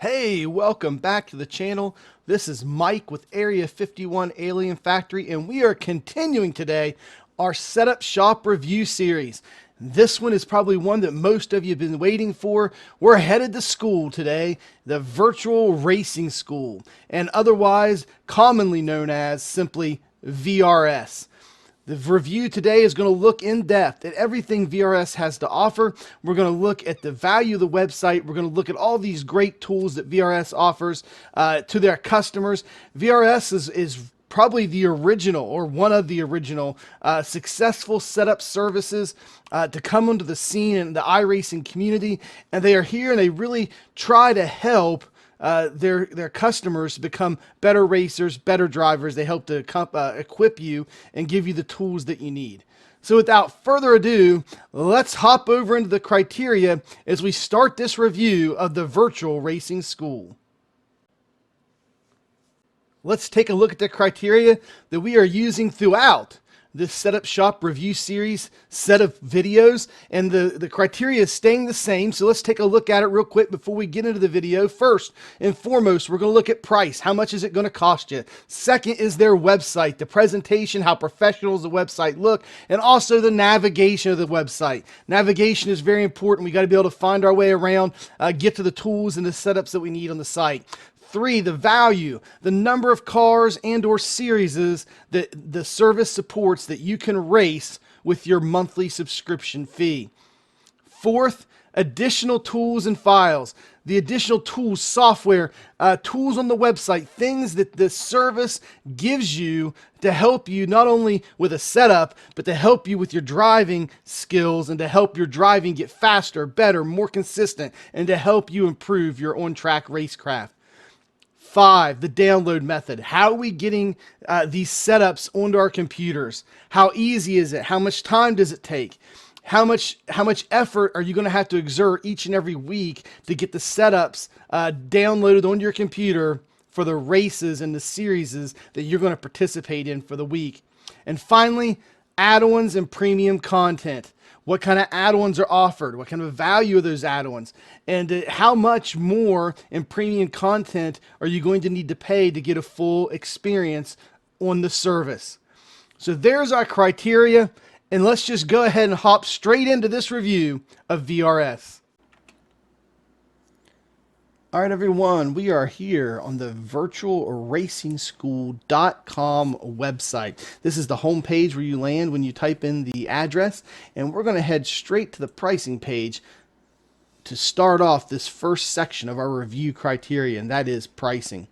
Hey, welcome back to the channel. This is Mike with Area 51 Alien Factory, and we are continuing today our Setup Shop review series. This one is probably one that most of you have been waiting for. We're headed to school today, the Virtual Racing School, and otherwise commonly known as simply VRS. The review today is going to look in depth at everything VRS has to offer. We're going to look at the value of the website. We're going to look at all these great tools that VRS offers to their customers. VRS is probably the original or one of the original successful setup services to come onto the scene in the iRacing community. And they are here and they really try to help their customers become better racers, better drivers. They help to equip you and give you the tools that you need. So without further ado, let's hop over into the criteria as we start this review of the Virtual Racing School. Let's take a look at the criteria that we are using throughout this Setup Shop review series set of videos, and the criteria is staying the same. So let's take a look at it real quick before we get into the video. First and foremost, we're going to look at price. How much is it going to cost you? Second is their website, the presentation, how professional does the website look, and also the navigation of the website. Navigation is very important. We got to be able to find our way around, get to the tools and the setups that we need on the site. 3, the value, the number of cars and or series that the service supports that you can race with your monthly subscription fee. 4th, additional tools and files, the additional tools, software, tools on the website, things that the service gives you to help you not only with a setup, but to help you with your driving skills and to help your driving get faster, better, more consistent, and to help you improve your on-track racecraft. 5, the download method. How are we getting these setups onto our computers? How easy is it? How much time does it take? How much effort are you going to have to exert each and every week to get the setups downloaded onto your computer for the races and the series that you're going to participate in for the week? And finally, add-ons and premium content. What kind of add-ons are offered? What kind of value are those add-ons? And how much more in premium content are you going to need to pay to get a full experience on the service? So there's our criteria, and let's just go ahead and hop straight into this review of VRS. All right, everyone, we are here on the virtualracingschool.com website. This is the home page where you land when you type in the address, and we're going to head straight to the pricing page to start off this first section of our review criteria, and that is pricing.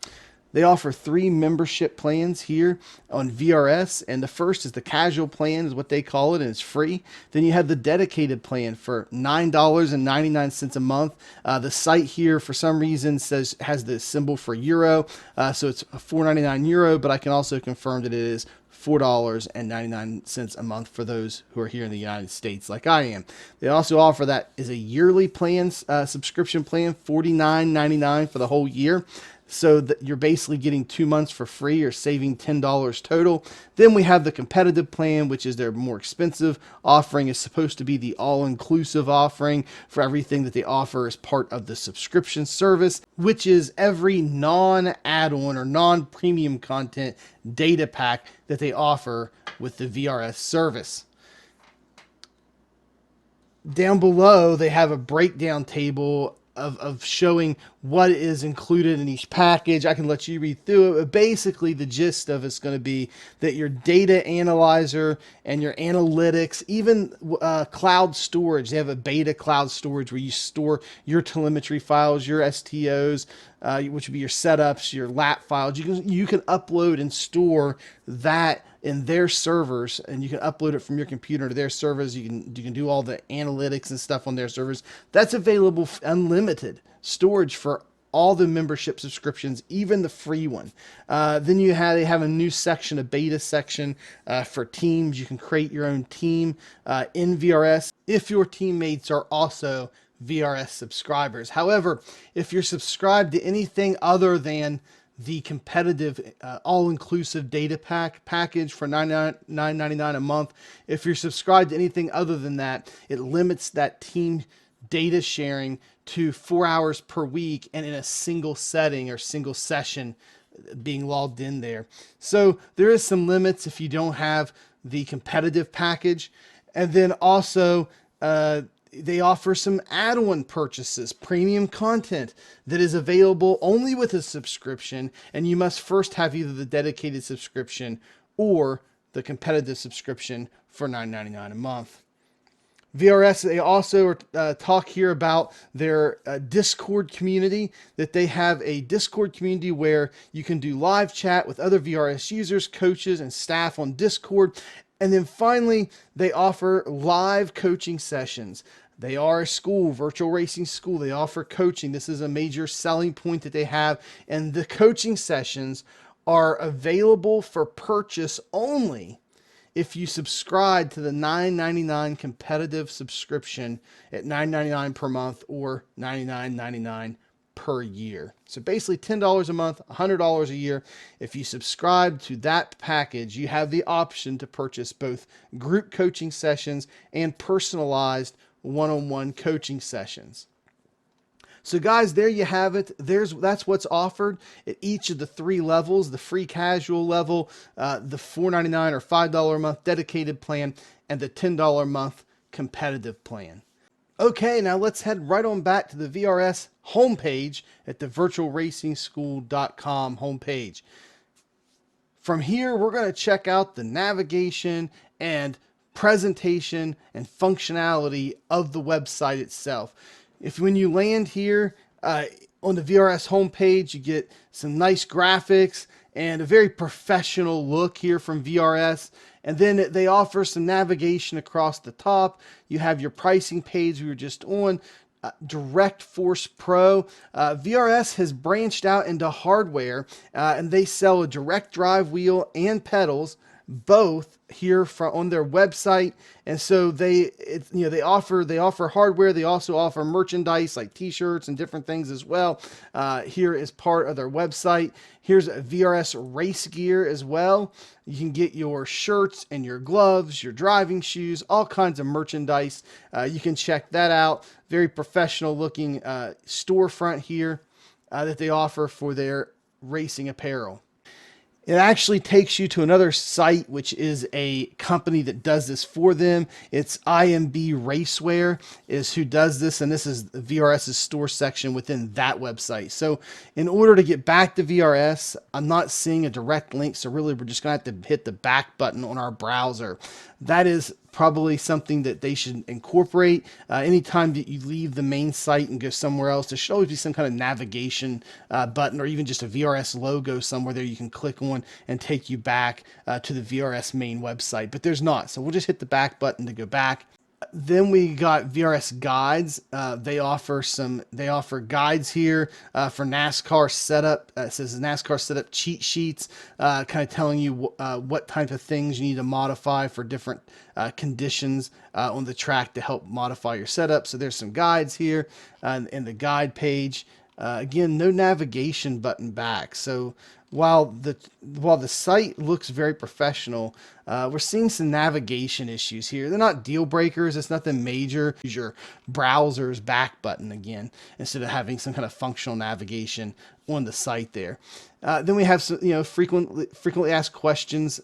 They offer 3 membership plans here on VRS, and the first is the casual plan, is what they call it, and it's free. Then you have the dedicated plan for $9.99 a month. The site here, for some reason, has the symbol for euro, so it's €4.99 euro, but I can also confirm that it is $4.99 a month for those who are here in the United States like I am. They also offer that is a yearly plan, subscription plan, $49.99 for the whole year. So that you're basically getting 2 months for free or saving $10 total. Then we have the competitive plan, which is their more expensive offering. Is supposed to be the all-inclusive offering for everything that they offer as part of the subscription service, which is every non-add-on or non-premium content data pack that they offer with the VRS service. Down below, they have a breakdown table of showing what is included in each package. I can let you read through it, but basically the gist of it's going to be that your data analyzer and your analytics, even cloud storage. They have a beta cloud storage where you store your telemetry files, your STOs, which would be your setups, your lap files. You can upload and store that in their servers, and you can upload it from your computer to their servers. You can do all the analytics and stuff on their servers. That's available, unlimited storage for all the membership subscriptions, even the free one. Then they have a new section, a beta section for teams. You can create your own team in VRS if your teammates are also VRS subscribers. However, if you're subscribed to anything other than the competitive all-inclusive data package for $9.99 a month, if you're subscribed to anything other than that, it limits that team data sharing to 4 hours per week and in a single setting or single session being logged in there. So there is some limits if you don't have the competitive package. And then also they offer some add-on purchases, premium content that is available only with a subscription, and you must first have either the dedicated subscription or the competitive subscription for $9.99 a month. VRS, they also talk here about their Discord community, that they have a Discord community where you can do live chat with other VRS users, coaches, and staff on Discord. And then finally, they offer live coaching sessions. They are a school, virtual racing school. They offer coaching. This is a major selling point that they have. And the coaching sessions are available for purchase only if you subscribe to the $9.99 competitive subscription at $9.99 per month or $99.99 per year. So basically $10 a month, $100 a year. If you subscribe to that package, you have the option to purchase both group coaching sessions and personalized one-on-one coaching sessions. So guys, there you have it. That's what's offered at each of the 3 levels: the free casual level, the $4.99 or $5 a month dedicated plan, and the $10 a month competitive plan. Okay, now let's head right on back to the VRS homepage at the virtualracingschool.com homepage. From here, we're going to check out the navigation and presentation and functionality of the website itself. When you land here on the VRS homepage, you get some nice graphics and a very professional look here from VRS. And then they offer some navigation across the top. You have your pricing page we were just on. Direct Force Pro. VRS has branched out into hardware, and they sell a direct drive wheel and pedals, both here on their website. And so they offer hardware. They also offer merchandise like t-shirts and different things as well. Here is part of their website. Here's VRS race gear as well. You can get your shirts and your gloves, your driving shoes, all kinds of merchandise. You can check that out. Very professional looking storefront here that they offer for their racing apparel. It actually takes you to another site, which is a company that does this for them. It's IMB Racewear is who does this, and this is VRS's store section within that website. So in order to get back to VRS, I'm not seeing a direct link, so really we're just going to have to hit the back button on our browser. That is probably something that they should incorporate. Anytime that you leave the main site and go somewhere else, there should always be some kind of navigation button, or even just a VRS logo somewhere there you can click on and take you back to the VRS main website. But there's not, so we'll just hit the back button to go back. Then we got VRS guides. They offer guides here for NASCAR setup. It says NASCAR setup cheat sheets, kind of telling you what type of things you need to modify for different conditions on the track to help modify your setup. So there's some guides here in the guide page. Again, no navigation button back. So while the site looks very professional, we're seeing some navigation issues here. They're not deal breakers. It's nothing major. Use your browser's back button again instead of having some kind of functional navigation on the site there. Then we have some, frequently asked questions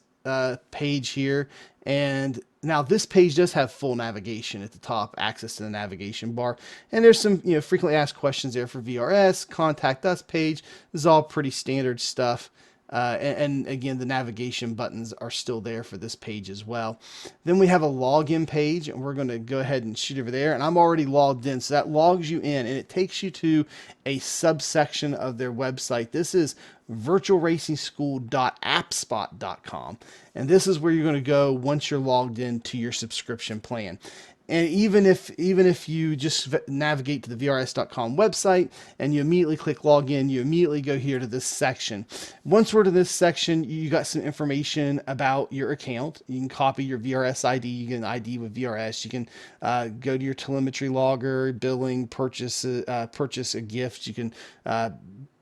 page here, and now this page does have full navigation at the top, access to the navigation bar, and there's some frequently asked questions there for VRS. Contact us page. This is all pretty standard stuff. And again, the navigation buttons are still there for this page as well. Then we have a login page, and we're going to go ahead and shoot over there. And I'm already logged in, so that logs you in, and it takes you to a subsection of their website. This is virtualracingschool.appspot.com, and this is where you're going to go once you're logged in to your subscription plan. And even if you just navigate to the VRS.com website and you immediately click login, you immediately go here to this section. Once we're to this section, you got some information about your account. You can copy your VRS ID. You get an ID with VRS. You can go to your telemetry logger, billing, purchase a gift. You can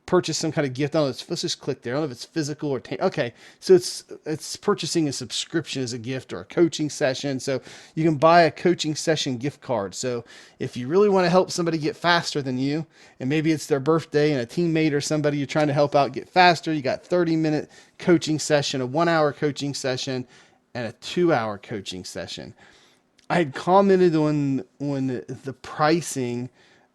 purchase some kind of gift. Oh, let's just click there. I don't know if it's physical or okay. So it's purchasing a subscription as a gift or a coaching session. So you can buy a coaching session gift card. So if you really want to help somebody get faster than you, and maybe it's their birthday and a teammate or somebody you're trying to help out get faster, you got 30-minute coaching session, a 1-hour coaching session, and a 2-hour coaching session. I had commented on the pricing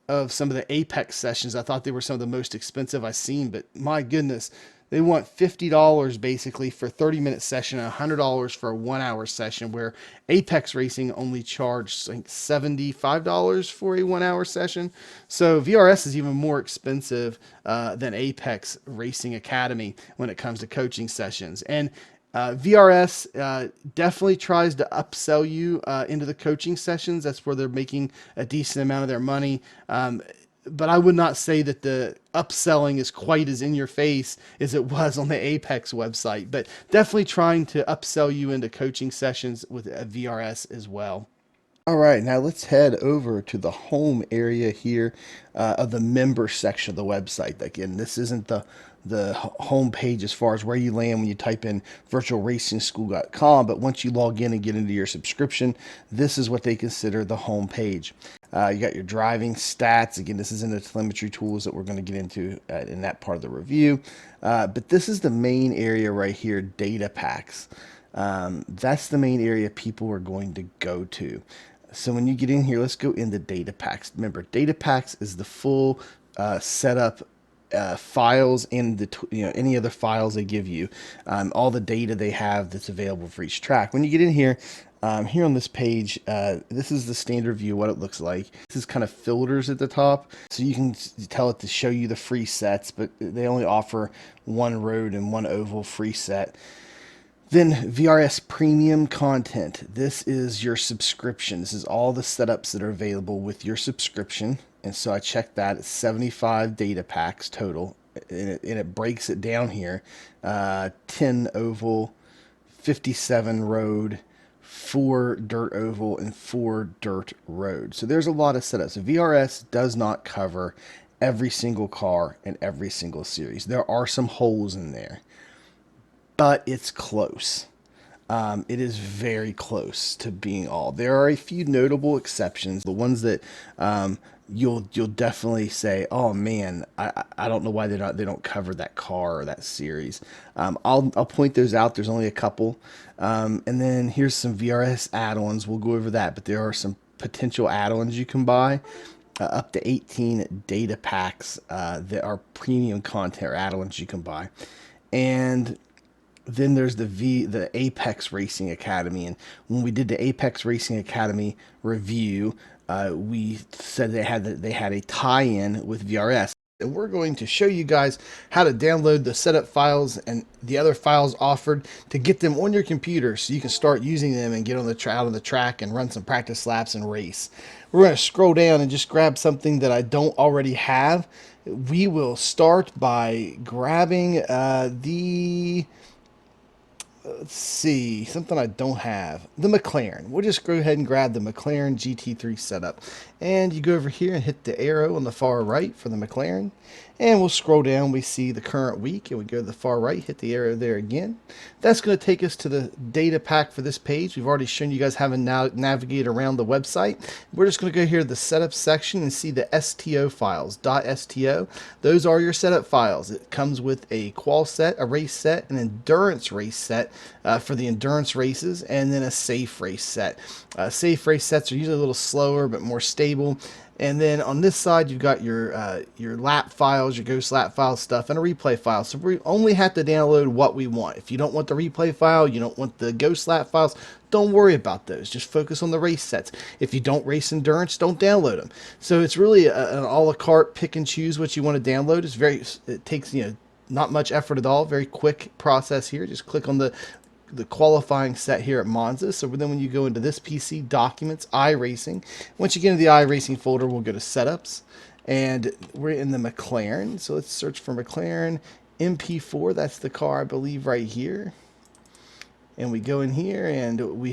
of some of the Apex sessions. I thought they were some of the most expensive I've seen, but my goodness, they want $50 basically for a 30-minute session and $100 for a 1-hour session, where Apex Racing only charged like $75 for a 1-hour session. So VRS is even more expensive than Apex Racing Academy when it comes to coaching sessions. And VRS definitely tries to upsell you into the coaching sessions. That's where they're making a decent amount of their money. But I would not say that the upselling is quite as in your face as it was on the Apex website, but definitely trying to upsell you into coaching sessions with a VRS as well. All right, now let's head over to the home area here of the member section of the website. Again, this isn't the home page as far as where you land when you type in virtualracingschool.com, but once you log in and get into your subscription, this is what they consider the home page. You got your driving stats. Again, this is in the telemetry tools that we're going to get into in that part of the review. But this is the main area right here, data packs. That's the main area people are going to go to. So when you get in here, let's go into data packs. Remember, data packs is the full setup files and the any other files they give you, all the data they have that's available for each track. When you get in here, here on this page, this is the standard view, what it looks like. This is kind of filters at the top, so you can tell it to show you the free sets, but they only offer one road and one oval free set. Then VRS Premium Content. This is your subscription. This is all the setups that are available with your subscription. And so I checked that. It's 75 data packs total. And it breaks it down here. 10 oval, 57 road, 4 dirt oval, and 4 dirt road. So there's a lot of setups. So VRS does not cover every single car and every single series. There are some holes in there, but it's close. It is very close to being all. There are a few notable exceptions. The ones that you'll definitely say, "Oh man, I don't know why they don't cover that car or that series." I'll point those out. There's only a couple, and then here's some VRS add-ons. We'll go over that, but there are some potential add-ons you can buy. Up to 18 data packs that are premium content or add-ons you can buy, and then there's the Apex Racing Academy. And when we did the Apex Racing Academy review, we said they had a tie-in with VRS. And we're going to show you guys how to download the setup files and the other files offered to get them on your computer so you can start using them and get on out on the track and run some practice laps and race. We're going to scroll down and just grab something that I don't already have. We will start by grabbing let's see, something I don't have. The McLaren. We'll just go ahead and grab the McLaren GT3 setup. And you go over here and hit the arrow on the far right for the McLaren. And we'll scroll down. We see the current week. And we go to the far right, hit the arrow there again. That's going to take us to the data pack for this page. We've already shown you guys how to navigate around the website. We're just going to go here to the setup section and see the STO files, .sto. Those are your setup files. It comes with a qual set, a race set, an endurance race set for the endurance races, and then a safe race set. Safe race sets are usually a little slower but more stable. And then on this side, you've got your lap files, your ghost lap file stuff, and a replay file. So we only have to download what we want. If you don't want the replay file, you don't want the ghost lap files, don't worry about those. Just focus on the race sets. If you don't race endurance, don't download them. So it's really an a la carte pick and choose what you want to download. It takes not much effort at all. Very quick process here. Just click on the qualifying set here at Monza. So then when you go into this PC, Documents, iRacing, once you get into the iRacing folder, we'll go to Setups, and we're in the McLaren. So let's search for McLaren MP4. That's the car, I believe, right here. And we go in here, and I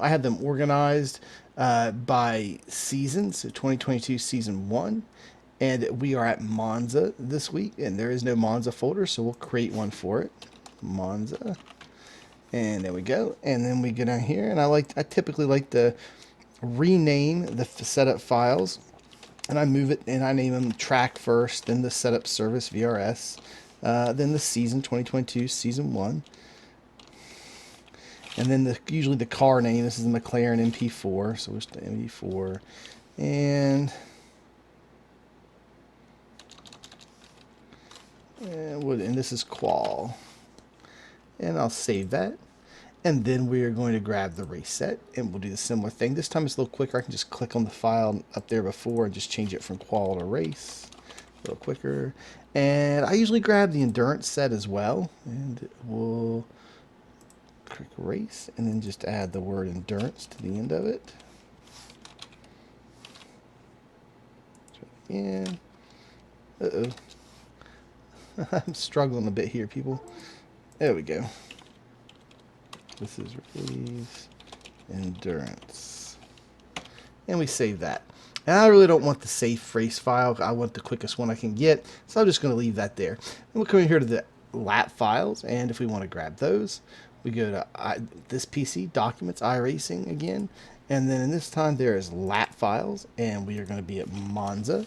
had them organized by season, so 2022 Season 1. And we are at Monza this week, and there is no Monza folder, so we'll create one for it. Monza. And there we go. And then we go down here, and I typically like to rename the setup files, and I move it and I name them track first, then the setup service VRS, then the season 2022 season 1, and then usually the car name. This is the McLaren MP4, so it's the MP4, and this is qual, and I'll save that. And then we are going to grab the race set, and we'll do the similar thing. This time it's a little quicker. I can just click on the file up there before and just change it from qual to race. A little quicker. And I usually grab the endurance set as well. And we'll click race, and then just add the word endurance to the end of it. Try it again. Uh-oh. I'm struggling a bit here, people. There we go. This is race endurance. And we save that. And I really don't want the safe race file. I want the quickest one I can get. So I'm just going to leave that there. And we'll come in here to the lap files. And if we want to grab those, we go to this PC, Documents, iRacing again. And then in this time there is lap files. And we are going to be at Monza.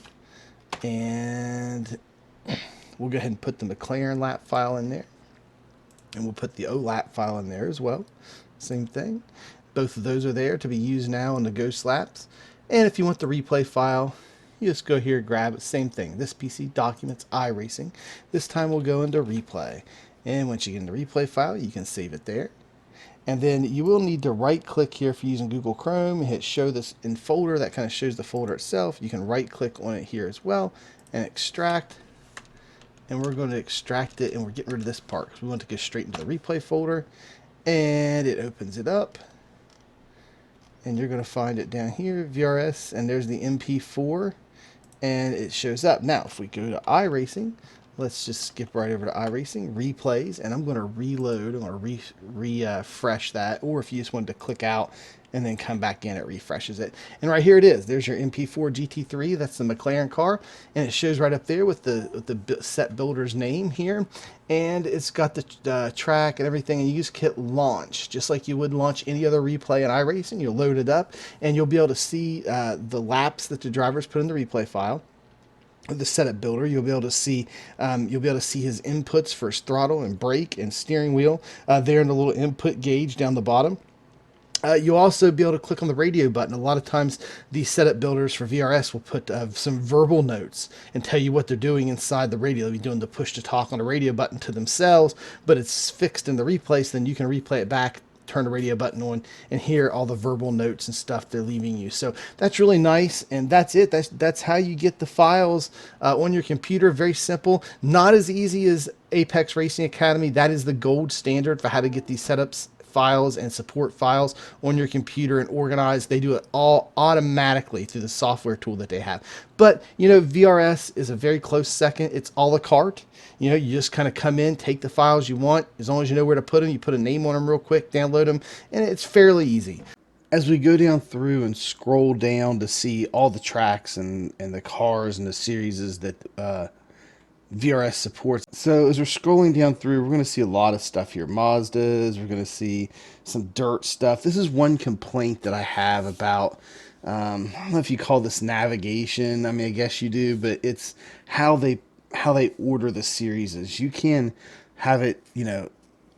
And we'll go ahead and put the McLaren lap file in there. And we'll put the OLAP file in there as well. Same thing. Both of those are there to be used now in the Ghost laps. And if you want the replay file, you just go here, grab it. Same thing. This PC, Documents, iRacing. This time we'll go into replay. And once you get into replay file, you can save it there. And then you will need to right click here if you're using Google Chrome and hit show this in folder. That kind of shows the folder itself. You can right click on it here as well and extract. And we're going to extract it, and we're getting rid of this part because we want to go straight into the replay folder. And it opens it up, and you're going to find it down here, VRS, and there's the MP4, and it shows up. Now if we go to iRacing, let's just skip right over to iRacing, replays, and I'm going to reload. I'm going to refresh that, or if you just wanted to click out and then come back in, it refreshes it. And right here it is. There's your MP4 GT3. That's the McLaren car, and it shows right up there with the set builder's name here, and it's got the track and everything. And you just hit launch, just like you would launch any other replay in iRacing. You'll load it up, and you'll be able to see the laps that the drivers put in the replay file. The setup builder, you'll be able to see his inputs for his throttle and brake and steering wheel there in the little input gauge down the bottom. You'll also be able to click on the radio button. A lot of times these setup builders for VRS will put some verbal notes and tell you what they're doing inside the radio. They'll be doing the push to talk on the radio button to themselves, but it's fixed in the replay, so then you can replay it back, turn the radio button on, and hear all the verbal notes and stuff they're leaving you. So that's really nice, and that's it. That's how you get the files on your computer. Very simple. Not as easy as Apex Racing Academy. That is the gold standard for how to get these setups files and support files on your computer and organized. They do it all automatically through the software tool that they have. But you know, VRS is a very close second. It's a la carte. You know, you just kind of come in, take the files you want. As long as you know where to put them, you put a name on them real quick, download them, and it's fairly easy. As we go down through and scroll down to see all the tracks and the cars and the series that VRS supports. So as we're scrolling down through, we're going to see a lot of stuff here. Mazdas, we're going to see some dirt stuff. This is one complaint that I have about, I don't know if you call this navigation. I mean, I guess you do, but it's how they order the series. You can have it, you know,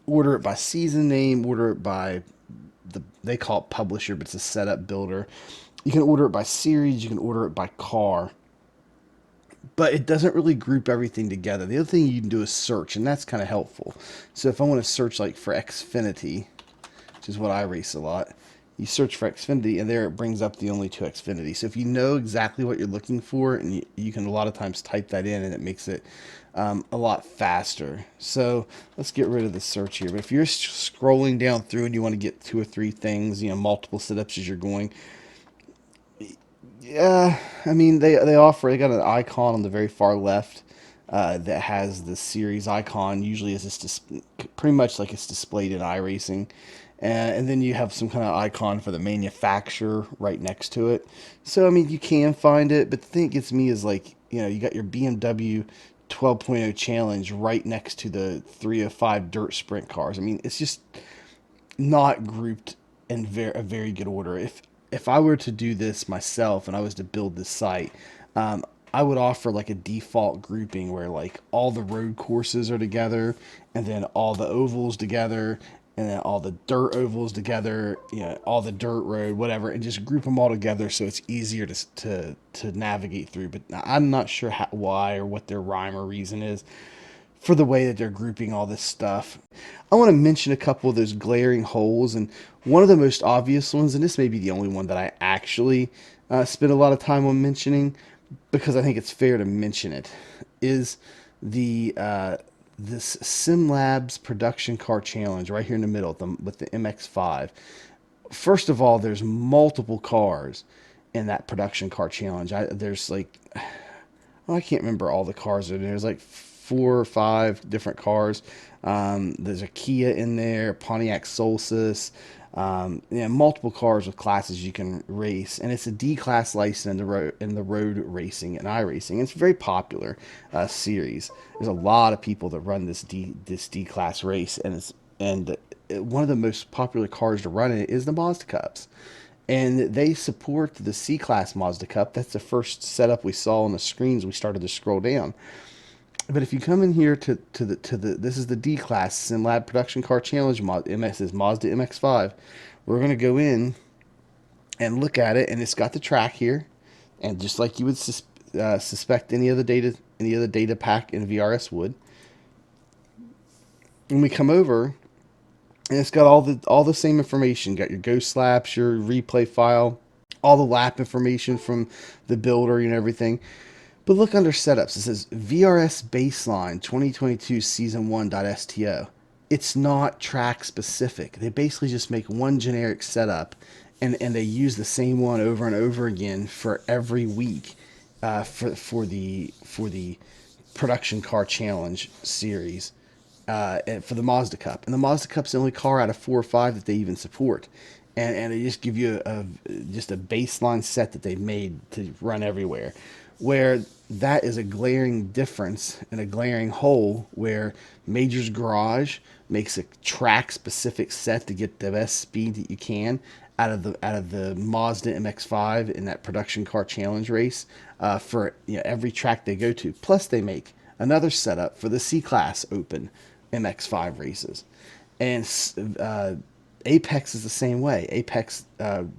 order it by season name, order it by they call it publisher, but it's a setup builder. You can order it by series, you can order it by car. But it doesn't really group everything together. The other thing you can do is search, and that's kind of helpful. So if I want to search like for Xfinity, which is what I race a lot, you search for Xfinity, and there it brings up the only two Xfinity. So if you know exactly what you're looking for, and you can a lot of times type that in, and it makes it a lot faster. So let's get rid of the search here. But if you're scrolling down through and you want to get 2 or 3 things, you know, multiple setups as you're going, yeah, I mean, they got an icon on the very far left that has the series icon. Usually is this pretty much like it's displayed in iRacing. And then you have some kind of icon for the manufacturer right next to it. So, I mean, you can find it, but the thing that gets me is like, you got your BMW 12.0 Challenge right next to the 305 dirt sprint cars. I mean, it's just not grouped in a very good order. If I were to do this myself and I was to build this site, um, I would offer like a default grouping where like all the road courses are together, and then all the ovals together, and then all the dirt ovals together, all the dirt road, whatever, and just group them all together so it's easier to navigate through. But I'm not sure why or what their rhyme or reason is for the way that they're grouping all this stuff. I want to mention a couple of those glaring holes, and one of the most obvious ones, and this may be the only one that I actually spend a lot of time on mentioning because I think it's fair to mention it, is the this SimLabs production car challenge right here in the middle with the MX-5. First of all, there's multiple cars in that production car challenge. There's like, well, I can't remember all the cars. There's like 4 or 5 different cars. There's a Kia in there, Pontiac Solstice, multiple cars with classes you can race, and it's a D class license in the road racing and iRacing. It's a very popular series. There's a lot of people that run this D class race, and one of the most popular cars to run in it is the Mazda Cups, and they support the C Class Mazda Cup. That's the first setup we saw on the screens. We started to scroll down, but if you come in here to the this is the D Class SimLab Production Car Challenge MS is Mazda MX-5. We're gonna go in and look at it, and it's got the track here, and just like you would suspect any other data pack in VRS would. When we come over, and it's got all the same information. Got your ghost laps, your replay file, all the lap information from the builder and everything. But look under setups. It says VRS baseline 2022 season 1.sto. It's not track specific. They basically just make one generic setup, and they use the same one over and over again for every week for the production car challenge series for the Mazda Cup. And the Mazda Cup's the only car out of 4 or 5 that they even support. And they just give you just a baseline set that they made to run everywhere. Where that is a glaring difference and a glaring hole where Major's Garage makes a track specific set to get the best speed that you can out of the Mazda MX-5 in that production car challenge race for every track they go to. Plus they make another setup for the C Class Open MX-5 races. And Apex is the same way. Apex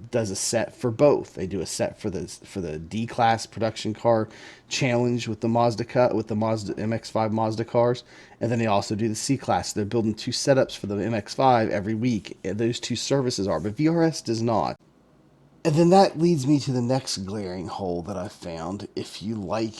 does a set for both. They do a set for the D class production car challenge with the Mazda Cut with the Mazda MX-5 Mazda cars, and then they also do the C class. They're building 2 setups for the MX-5 every week. Those 2 services are, but VRS does not. And then that leads me to the next glaring hole that I found. If you like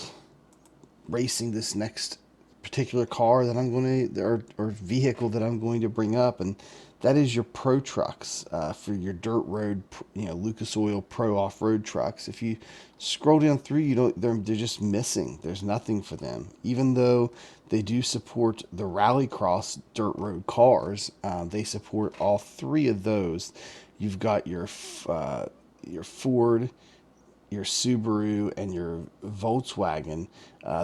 racing this next particular car that I'm going to, or vehicle that I'm going to bring up, and that is your pro trucks for your dirt road, Lucas Oil Pro off-road trucks. If you scroll down through, they're just missing. There's nothing for them, even though they do support the Rallycross dirt road cars. They support all 3 of those. You've got your Ford, your Subaru, and your Volkswagen.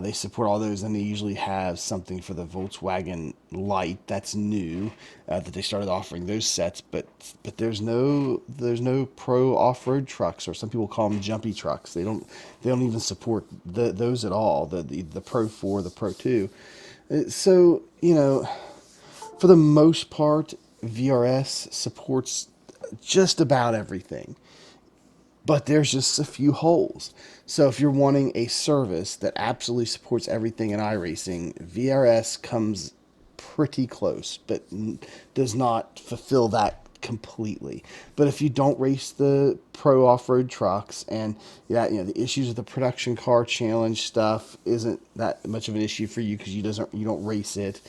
They support all those, and they usually have something for the Volkswagen Light that's new that they started offering those sets. But there's no pro off road trucks, or some people call them jumpy trucks. They don't even support those at all. The Pro 4, the Pro 2. So for the most part, VRS supports just about everything. But there's just a few holes. So if you're wanting a service that absolutely supports everything in iRacing, VRS comes pretty close, but does not fulfill that completely. But if you don't race the pro off-road trucks, and the issues with the production car challenge stuff isn't that much of an issue for you because you don't race it.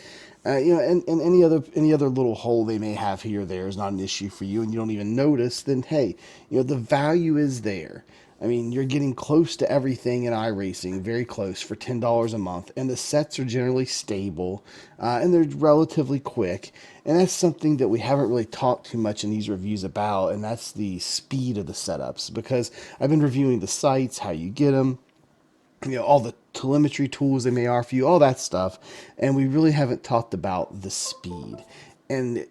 And any other little hole they may have here or there is not an issue for you, and you don't even notice, then hey, the value is there. I mean, you're getting close to everything in iRacing, very close, for $10 a month, and the sets are generally stable, and they're relatively quick, and that's something that we haven't really talked too much in these reviews about, and that's the speed of the setups, because I've been reviewing the sites, how you get them, all the telemetry tools they may offer you, all that stuff. And we really haven't talked about the speed. And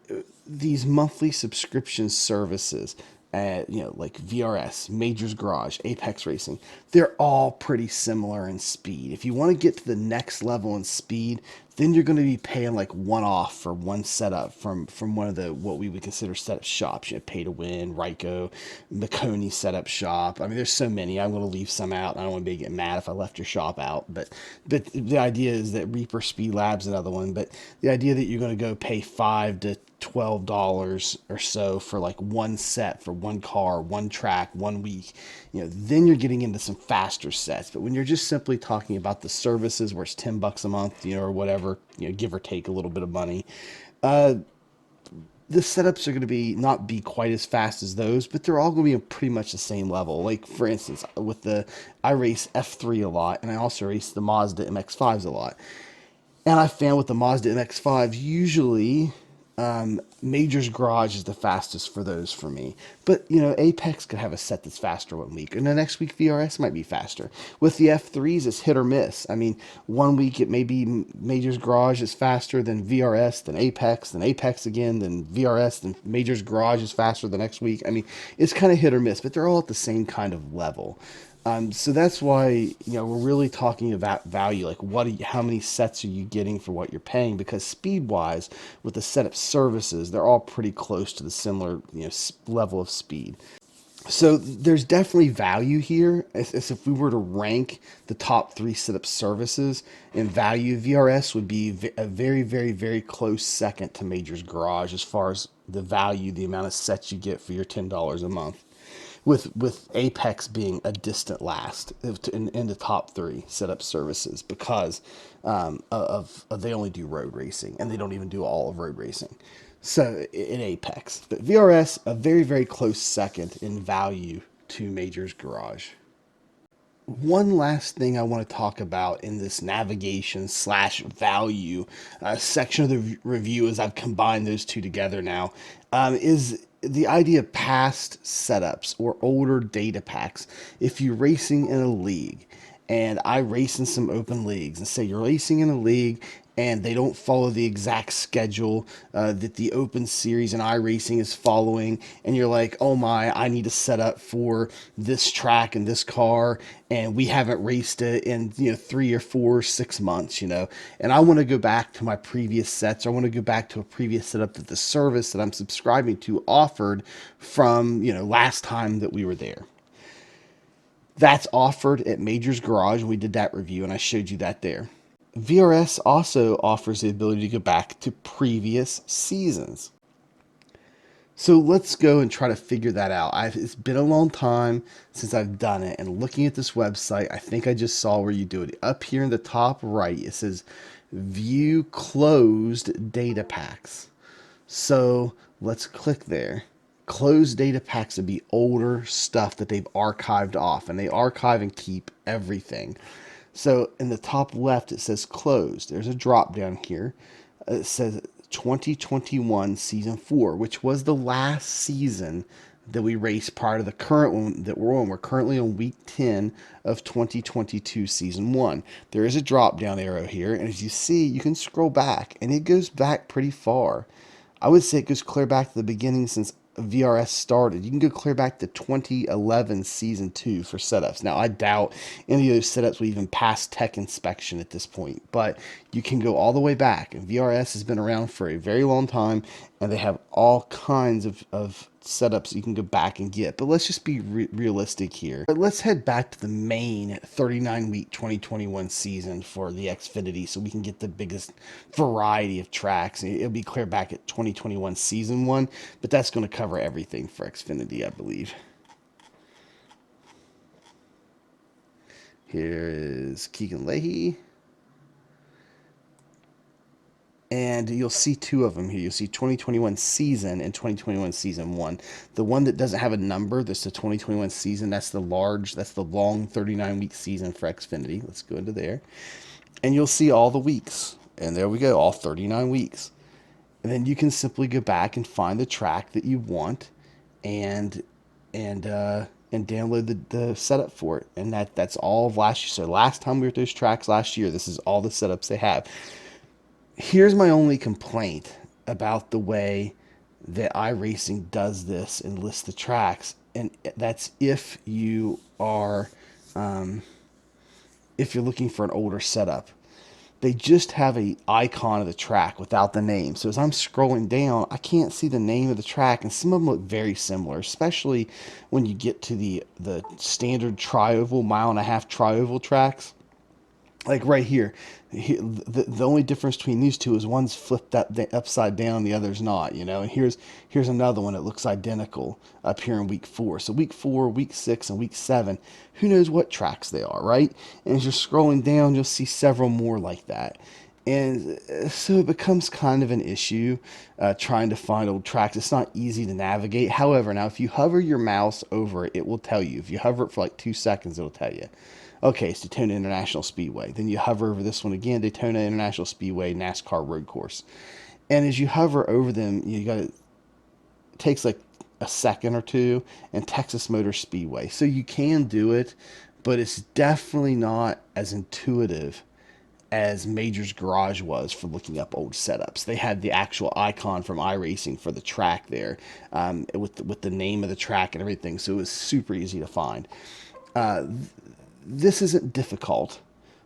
these monthly subscription services, like VRS, Majors Garage, Apex Racing, they're all pretty similar in speed. If you want to get to the next level in speed, then you're going to be paying like one off for one setup from one of the what we would consider setup shops. Pay to win, Ryco, Maconi Setup Shop. I mean, there's so many. I'm going to leave some out. I don't want to get mad if I left your shop out, but the idea is that Reaper Speed Lab's another one. But the idea that you're going to go pay $5 to $12 or so for like one set for one car, one track, 1 week, then you're getting into some faster sets. But when you're just simply talking about the services where it's $10 a month, or whatever, give or take a little bit of money, the setups are going to not be quite as fast as those, but they're all going to be on pretty much the same level. Like for instance, I race F3 a lot, and I also race the Mazda MX-5s a lot. And I found with the Mazda MX-5, usually Major's Garage is the fastest for those for me. But, Apex could have a set that's faster 1 week, and the next week VRS might be faster. With the F3s, it's hit or miss. I mean, 1 week it may be Major's Garage is faster than VRS, then Apex again, then VRS, then Major's Garage is faster the next week. I mean, it's kind of hit or miss, but they're all at the same kind of level. So that's why we're really talking about value. Like, how many sets are you getting for what you're paying? Because speed-wise, with the setup services, they're all pretty close to the similar level of speed. So there's definitely value here. As if we were to rank the top three setup services in value, VRS would be a very, very, very close second to Major's Garage as far as the value, the amount of sets you get for your $10 a month, with Apex being a distant last in the top three setup services because of they only do road racing, and they don't even do all of road racing. So in Apex, but VRS a very, very close second in value to Major's Garage. One last thing I want to talk about in this navigation slash value section of the review, as I've combined those two together now, is the idea of past setups or older data packs. If you're racing in a league, and I race in some open leagues, and say you're racing in a league and they don't follow the exact schedule that the open series and iRacing is following, and you're like, oh my, I need to set up for this track and this car, and we haven't raced it in 3 or 4 or 6 months, and I want to go back to my previous sets, or I want to go back to a previous setup that the service that I'm subscribing to offered from last time that we were there. That's offered at Major's Garage. We did that review, and I showed you that there. VRS also offers the ability to go back to previous seasons. So let's go and try to figure that out. It's been a long time since I've done it, and looking at this website, I think I just saw where you do it. Up here in the top right, it says View Closed Data Packs. So let's click there. Closed data packs would be older stuff that they've archived off, and they archive and keep everything. So in the top left, it says closed. There's a drop down here. It says 2021 season 4, which was the last season that we raced prior to the current one that we're on. We're currently on week 10 of 2022 season 1. There is a drop down arrow here, and as you see, you can scroll back, and it goes back pretty far. I would say it goes clear back to the beginning since VRS started. You can go clear back to 2011 season 2 for setups. Now, I doubt any of those setups will even pass tech inspection at this point, but you can go all the way back. And VRS has been around for a very long time, and they have all kinds of setups you can go back and get. But let's just be realistic here. But let's head back to the main 39-week 2021 season for the Xfinity so we can get the biggest variety of tracks. It'll be clear back at 2021 season 1, but that's going to cover everything for Xfinity, I believe. Here is Keegan Leahy. And you'll see two of them here. You'll see 2021 season and 2021 season 1. The one that doesn't have a number, that's the 2021 season. That's the long 39-week season for Xfinity. Let's go into there. And you'll see all the weeks. And there we go, all 39 weeks. And then you can simply go back and find the track that you want and and download the setup for it. And that's all of last year. So last time we were at those tracks last year, this is all the setups they have. Here's my only complaint about the way that iRacing does this and lists the tracks, and that's if you're looking for an older setup. They just have a icon of the track without the name. So as I'm scrolling down, I can't see the name of the track, and some of them look very similar, especially when you get to the standard tri-oval, mile-and-a-half tri-oval tracks. Like right here, the only difference between these two is one's flipped upside down, the other's not, you know. And here's another one that looks identical up here in week 4. So week 4, week 6, and week 7, who knows what tracks they are, right? And as you're scrolling down, you'll see several more like that. And so it becomes kind of an issue trying to find old tracks. It's not easy to navigate. However, now if you hover your mouse over it, it will tell you. If you hover it for like 2 seconds, it'll tell you. Okay, it's Daytona International Speedway. Then you hover over this one again, Daytona International Speedway NASCAR Road Course. And as you hover over them, it takes like a second or two, and Texas Motor Speedway. So you can do it, but it's definitely not as intuitive as Major's Garage was for looking up old setups. They had the actual icon from iRacing for the track there, with the name of the track and everything. So it was super easy to find. This isn't difficult,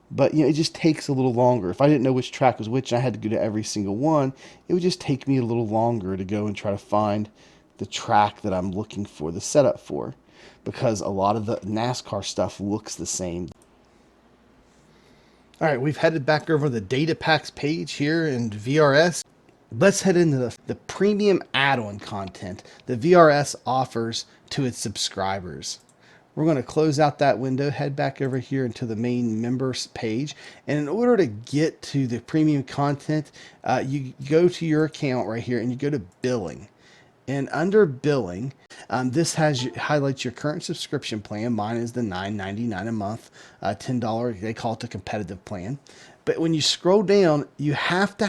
but it just takes a little longer. If I didn't know which track was which and I had to go to every single one, it would just take me a little longer to go and try to find the track that I'm looking for the setup for, because a lot of the NASCAR stuff looks the same. All right, we've headed back over the data packs page here in VRS. Let's head into the premium add-on content that VRS offers to its subscribers. We're going to close out that window, head back over here into the main members page. And in order to get to the premium content, you go to your account right here and you go to billing. And under billing, this highlights your current subscription plan. Mine is the $9.99 a month, $10. They call it the competitive plan. But when you scroll down, you have to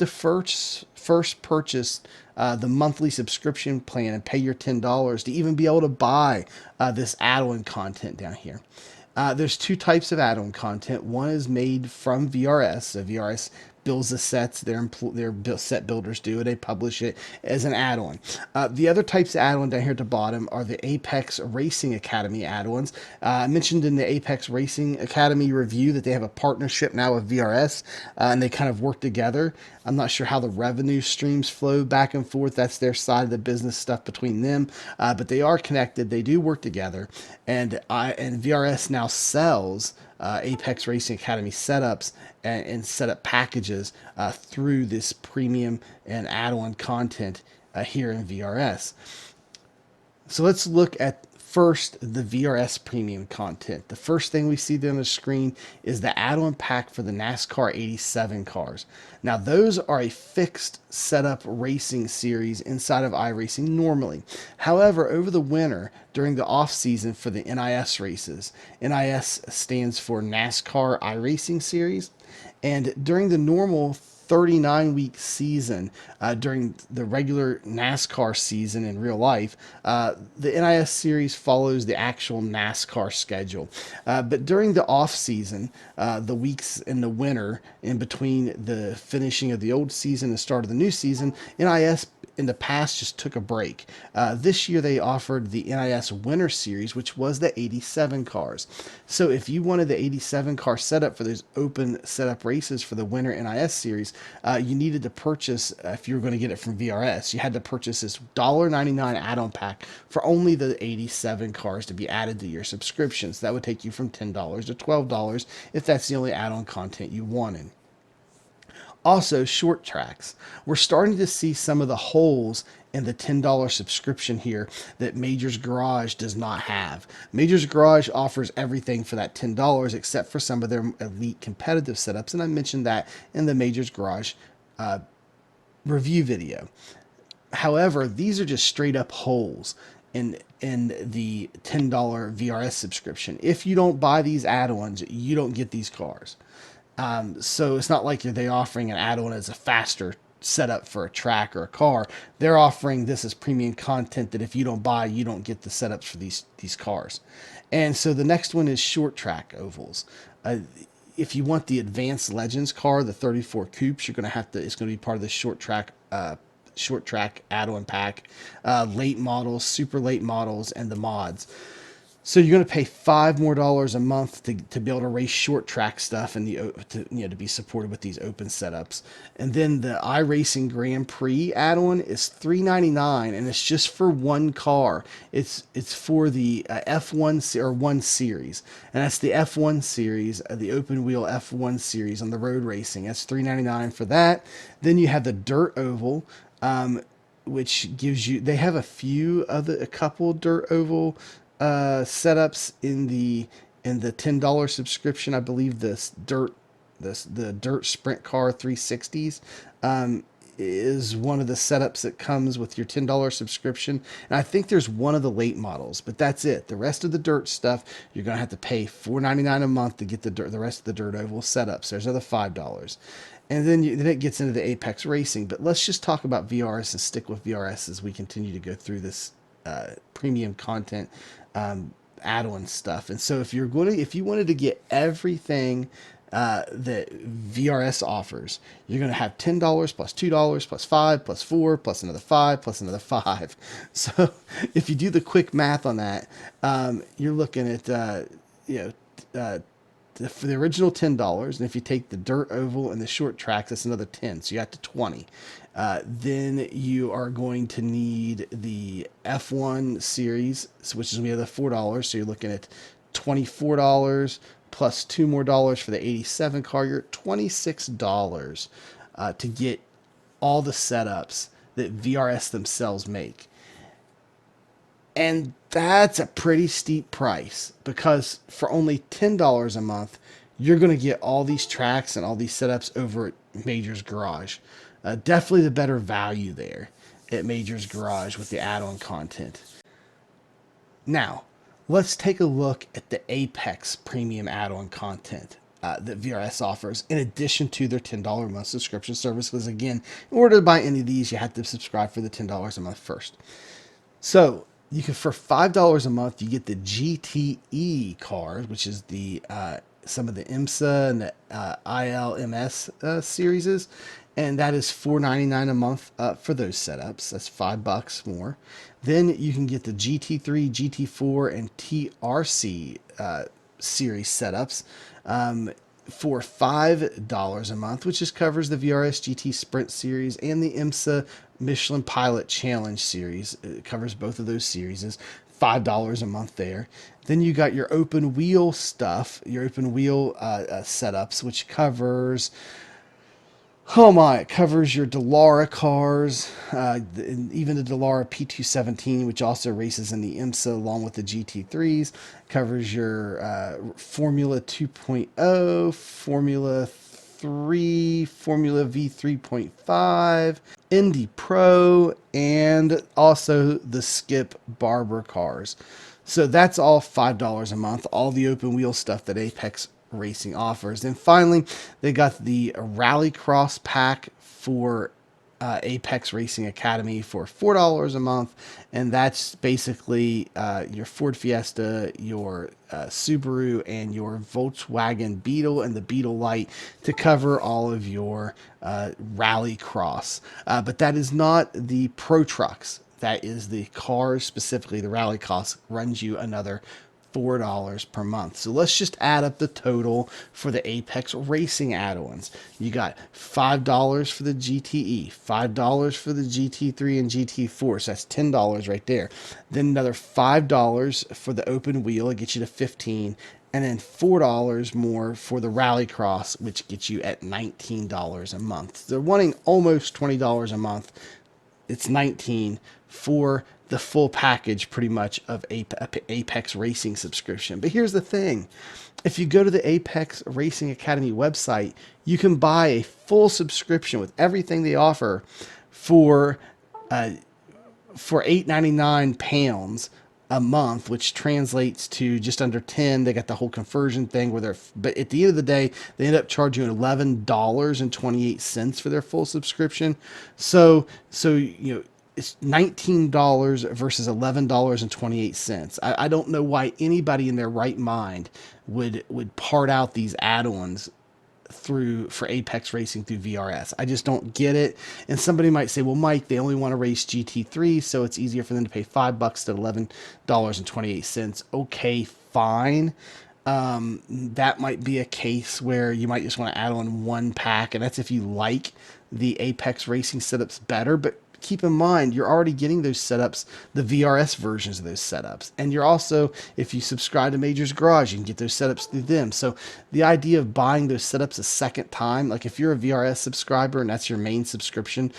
first purchase the monthly subscription plan and pay your $10 to even be able to buy this add-on content down here. There's 2 types of add-on content. One is made from VRS. So VRS builds the sets, their set builders do it, they publish it as an add-on. The other types of add-on down here at the bottom are the Apex Racing Academy add-ons. I mentioned in the Apex Racing Academy review that they have a partnership now with VRS, and they kind of work together. I'm not sure how the revenue streams flow back and forth. That's their side of the business stuff between them, but they are connected. They do work together, and VRS now sells Apex Racing Academy setups and setup packages through this premium and add-on content here in VRS. So let's look at first the VRS premium content. The first thing we see there on the screen is the add-on pack for the NASCAR 87 cars. Now those are a fixed setup racing series inside of iRacing normally. However, over the winter, during the off season for the NIS races, NIS stands for NASCAR iRacing series, and during the normal 39-week season, during the regular NASCAR season in real life, the NIS series follows the actual NASCAR schedule. But during the off season, the weeks in the winter in between the finishing of the old season and start of the new season, NIS in the past just took a break. This year they offered the NIS Winter Series, which was the 87 cars. So if you wanted the 87 car setup for those open setup races for the Winter NIS Series, you needed to purchase, if you were going to get it from VRS, you had to purchase this $1.99 add-on pack for only the 87 cars to be added to your subscriptions. That would take you from $10 to $12 if that's the only add-on content you wanted. Also, short tracks. We're starting to see some of the holes in the $10 subscription here that Major's Garage does not have. Major's Garage offers everything for that $10 except for some of their elite competitive setups, and I mentioned that in the Major's Garage review video. However, these are just straight up holes in the $10 VRS subscription. If you don't buy these add-ons, you don't get these cars. So it's not like they're offering an add-on as a faster setup for a track or a car. They're offering this as premium content that if you don't buy, you don't get the setups for these cars. And so the next one is short track ovals. If you want the Advanced Legends car, the 34 coupes, you're going to have to. It's going to be part of the short track add-on pack, late models, super late models, and the mods. So you're going to pay $5 more a month to be able to race short track stuff and to be supported with these open setups. And then the iRacing Grand Prix add-on is $3.99, and it's just for one car. It's for the F1 or 1 series, and that's the F1 series, the open wheel F1 series on the road racing. That's $3.99 for that. Then you have the Dirt Oval. Which gives you, they have a couple Dirt Oval setups in the $10 subscription. I believe the Dirt Sprint Car 360s is one of the setups that comes with your $10 subscription. And I think there's one of the late models, but that's it. The rest of the dirt stuff, you're going to have to pay $4.99 a month to get the rest of the Dirt Oval setups. There's another $5. And then it gets into the Apex Racing. But let's just talk about VRS and stick with VRS as we continue to go through this premium content add-on stuff. And so if you wanted to get everything that VRS offers, you're going to have $10 plus $2 plus $5 plus $4 plus another $5 plus another $5. So if you do the quick math on that, you're looking at for the original $10, and if you take the Dirt Oval and the short tracks, that's another 10, so you got to 20. Then you are going to need the F1 series, which is going to be the $4, so you're looking at $24 plus $2 more for the 87 car. You're at $26 to get all the setups that VRS themselves make. And that's a pretty steep price, because for only $10 a month, you're going to get all these tracks and all these setups over at Major's Garage. Definitely the better value there at Major's Garage with the add-on content. Now, let's take a look at the Apex premium add-on content that VRS offers, in addition to their $10 a month subscription service. Because again, in order to buy any of these, you have to subscribe for the $10 a month first. So you can, for $5 a month, you get the GTE cars, which is the some of the IMSA and the ILMS series, and that is $4.99 a month for those setups. That's $5 more. Then you can get the GT3, GT4, and TRC series setups for $5 a month, which just covers the VRS GT Sprint series and the IMSA Michelin Pilot Challenge series. It covers both of those series. $5 a month there. Then you got your open wheel stuff, your open wheel setups, which covers, it covers your Dallara cars, even the Dallara P217, which also races in the IMSA along with the GT3s. Covers your Formula 2.0, Formula 3, Formula V3.5, Indy Pro, and also the Skip Barber cars. So that's all $5 a month, all the open wheel stuff that Apex Racing offers. And finally, they got the Rallycross pack for Apex Racing Academy for $4 a month, and that's basically your Ford Fiesta, your Subaru, and your Volkswagen Beetle and the Beetle Light to cover all of your Rallycross. But that is not the Pro Trucks. That is the cars, specifically the Rallycross, runs you another $4 per month. So let's just add up the total for the Apex Racing add-ons. You got $5 for the GTE, $5 for the GT3 and GT4, so that's $10 right there. Then another $5 for the open wheel, it gets you to $15, and then $4 more for the Rallycross, which gets you at $19 a month. They're wanting almost $20 a month. It's $19 for the full package, pretty much, of Apex Racing subscription. But here's the thing. If you go to the Apex Racing Academy website, you can buy a full subscription with everything they offer for £8.99 a month, which translates to just under 10. They got the whole conversion thing where but at the end of the day, they end up charging you $11.28 for their full subscription. So it's $19 versus $11.28. I don't know why anybody in their right mind would part out these add-ons through for Apex Racing through VRS. I just don't get it. And somebody might say, well, Mike, they only want to race GT3, so it's easier for them to pay $5 to $11.28. Okay, fine. That might be a case where you might just want to add on one pack, and that's if you like the Apex Racing setups better. But keep in mind, you're already getting those setups, the VRS versions of those setups. And you're also, if you subscribe to Major's Garage, you can get those setups through them. So the idea of buying those setups a second time, like if you're a VRS subscriber and that's your main subscription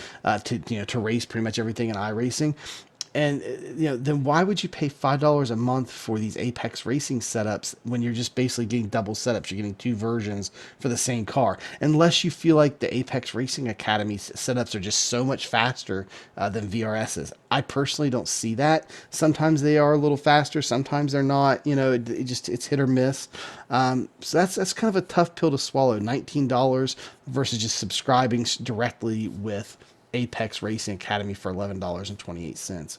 to race pretty much everything in iRacing, and then why would you pay $5 a month for these Apex Racing setups when you're just basically getting double setups? You're getting two versions for the same car, unless you feel like the Apex Racing Academy setups are just so much faster than VRS's. I personally don't see that. Sometimes they are a little faster, sometimes they're not. It's hit or miss. So that's kind of a tough pill to swallow. $19 versus just subscribing directly with Apex Racing Academy for $11.28.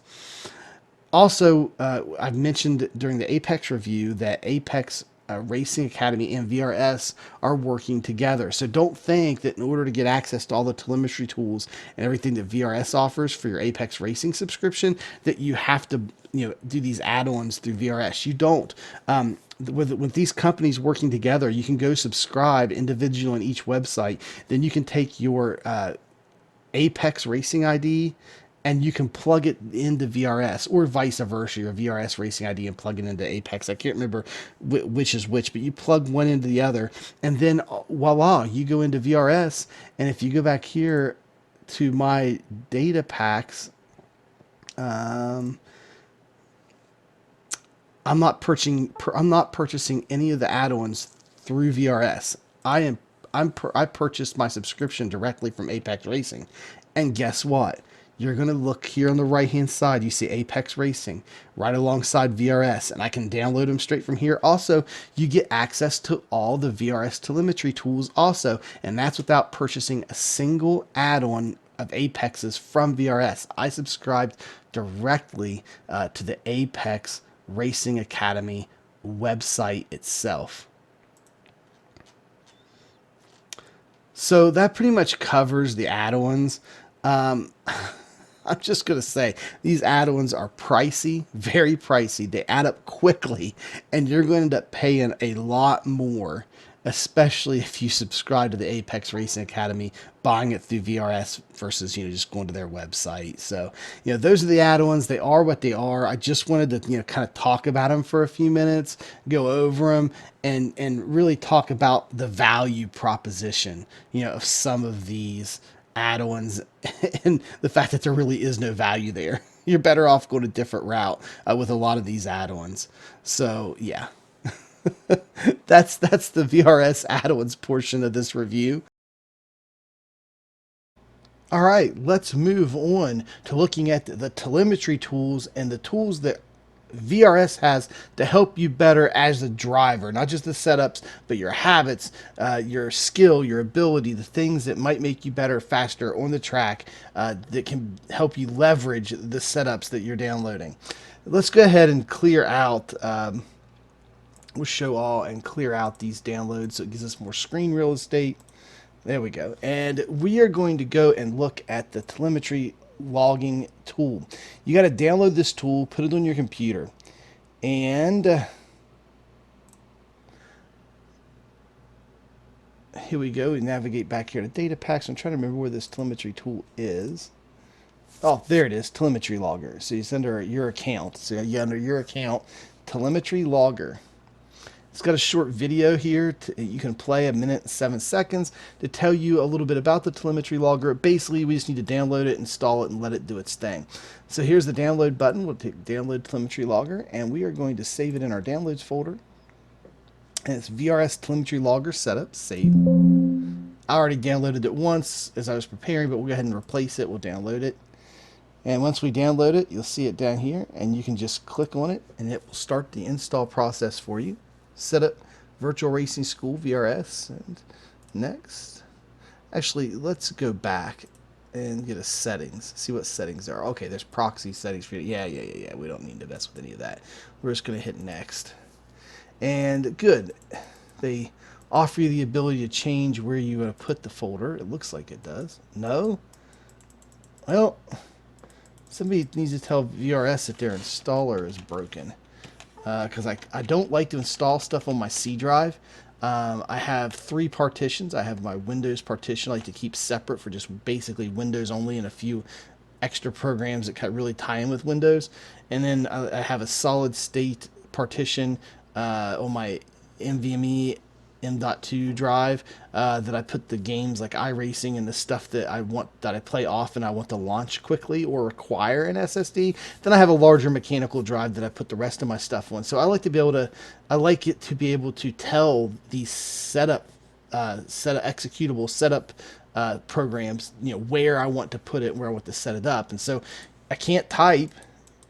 Also, I've mentioned during the Apex review that Apex Racing Academy and VRS are working together. So don't think that in order to get access to all the telemetry tools and everything that VRS offers for your Apex Racing subscription, that you have to do these add-ons through VRS. You don't. With these companies working together, you can go subscribe individually on each website. Then you can take your Apex Racing ID and you can plug it into VRS, or vice versa, your VRS Racing ID and plug it into Apex. I can't remember which is which, but you plug one into the other, and then voila, you go into VRS. And if you go back here to my data packs, I'm not purchasing any of the add-ons through VRS. I purchased my subscription directly from Apex Racing. And guess what? You're going to look here on the right hand side. You see Apex Racing right alongside VRS, and I can download them straight from here. Also, you get access to all the VRS telemetry tools also, and that's without purchasing a single add-on of Apex's from VRS. I subscribed directly to the Apex Racing Academy website itself. So that pretty much covers the add-ons. I'm just going to say these add-ons are pricey, very pricey. They add up quickly, and you're going to end up paying a lot more, especially if you subscribe to the Apex Racing Academy, buying it through VRS versus, just going to their website. So, those are the add-ons. They are what they are. I just wanted to, kind of talk about them for a few minutes, go over them, and really talk about the value proposition, of some of these add-ons and the fact that there really is no value there. You're better off going a different route with a lot of these add-ons. So, yeah. that's the VRS add-ons portion of this review. All right, let's move on to looking at the telemetry tools and the tools that VRS has to help you better as a driver, not just the setups, but your habits, your skill, your ability, the things that might make you better, faster on the track, that can help you leverage the setups that you're downloading. Let's go ahead and clear out. We'll show all and clear out these downloads so it gives us more screen real estate. There we go. And we are going to go and look at the telemetry logging tool. You got to download this tool, put it on your computer, and here we go. We navigate back here to data packs. I'm trying to remember where this telemetry tool is. Oh, there it is, telemetry logger. So it's under your account. So you under your account, telemetry logger. It's got a short video here. You can play 1 minute and 7 seconds to tell you a little bit about the telemetry logger. Basically, we just need to download it, install it, and let it do its thing. So here's the download button. We'll take download telemetry logger, and we are going to save it in our downloads folder. And it's VRS telemetry logger setup. Save. I already downloaded it once as I was preparing, but we'll go ahead and replace it. We'll download it. And once we download it, you'll see it down here, and you can just click on it, and it will start the install process for you. Set up Virtual Racing School VRS, and next. Actually, let's go back and get a settings. See what settings there are. Okay, there's proxy settings for you. Yeah. We don't need to mess with any of that. We're just going to hit next. And good. They offer you the ability to change where you want to put the folder. It looks like it does. No? Well, somebody needs to tell VRS that their installer is broken. Because I don't like to install stuff on my C drive. I have 3 partitions. I have my Windows partition I like to keep separate for just basically Windows only and a few extra programs that really tie in with Windows. And then I have a solid state partition on my NVMe M.2 drive that I put the games like iRacing and the stuff that I play often I want to launch quickly or require an SSD. Then I have a larger mechanical drive that I put the rest of my stuff on. So I like it to be able to tell these executable setup programs, where I want to put it, where I want to set it up. And so I can't type.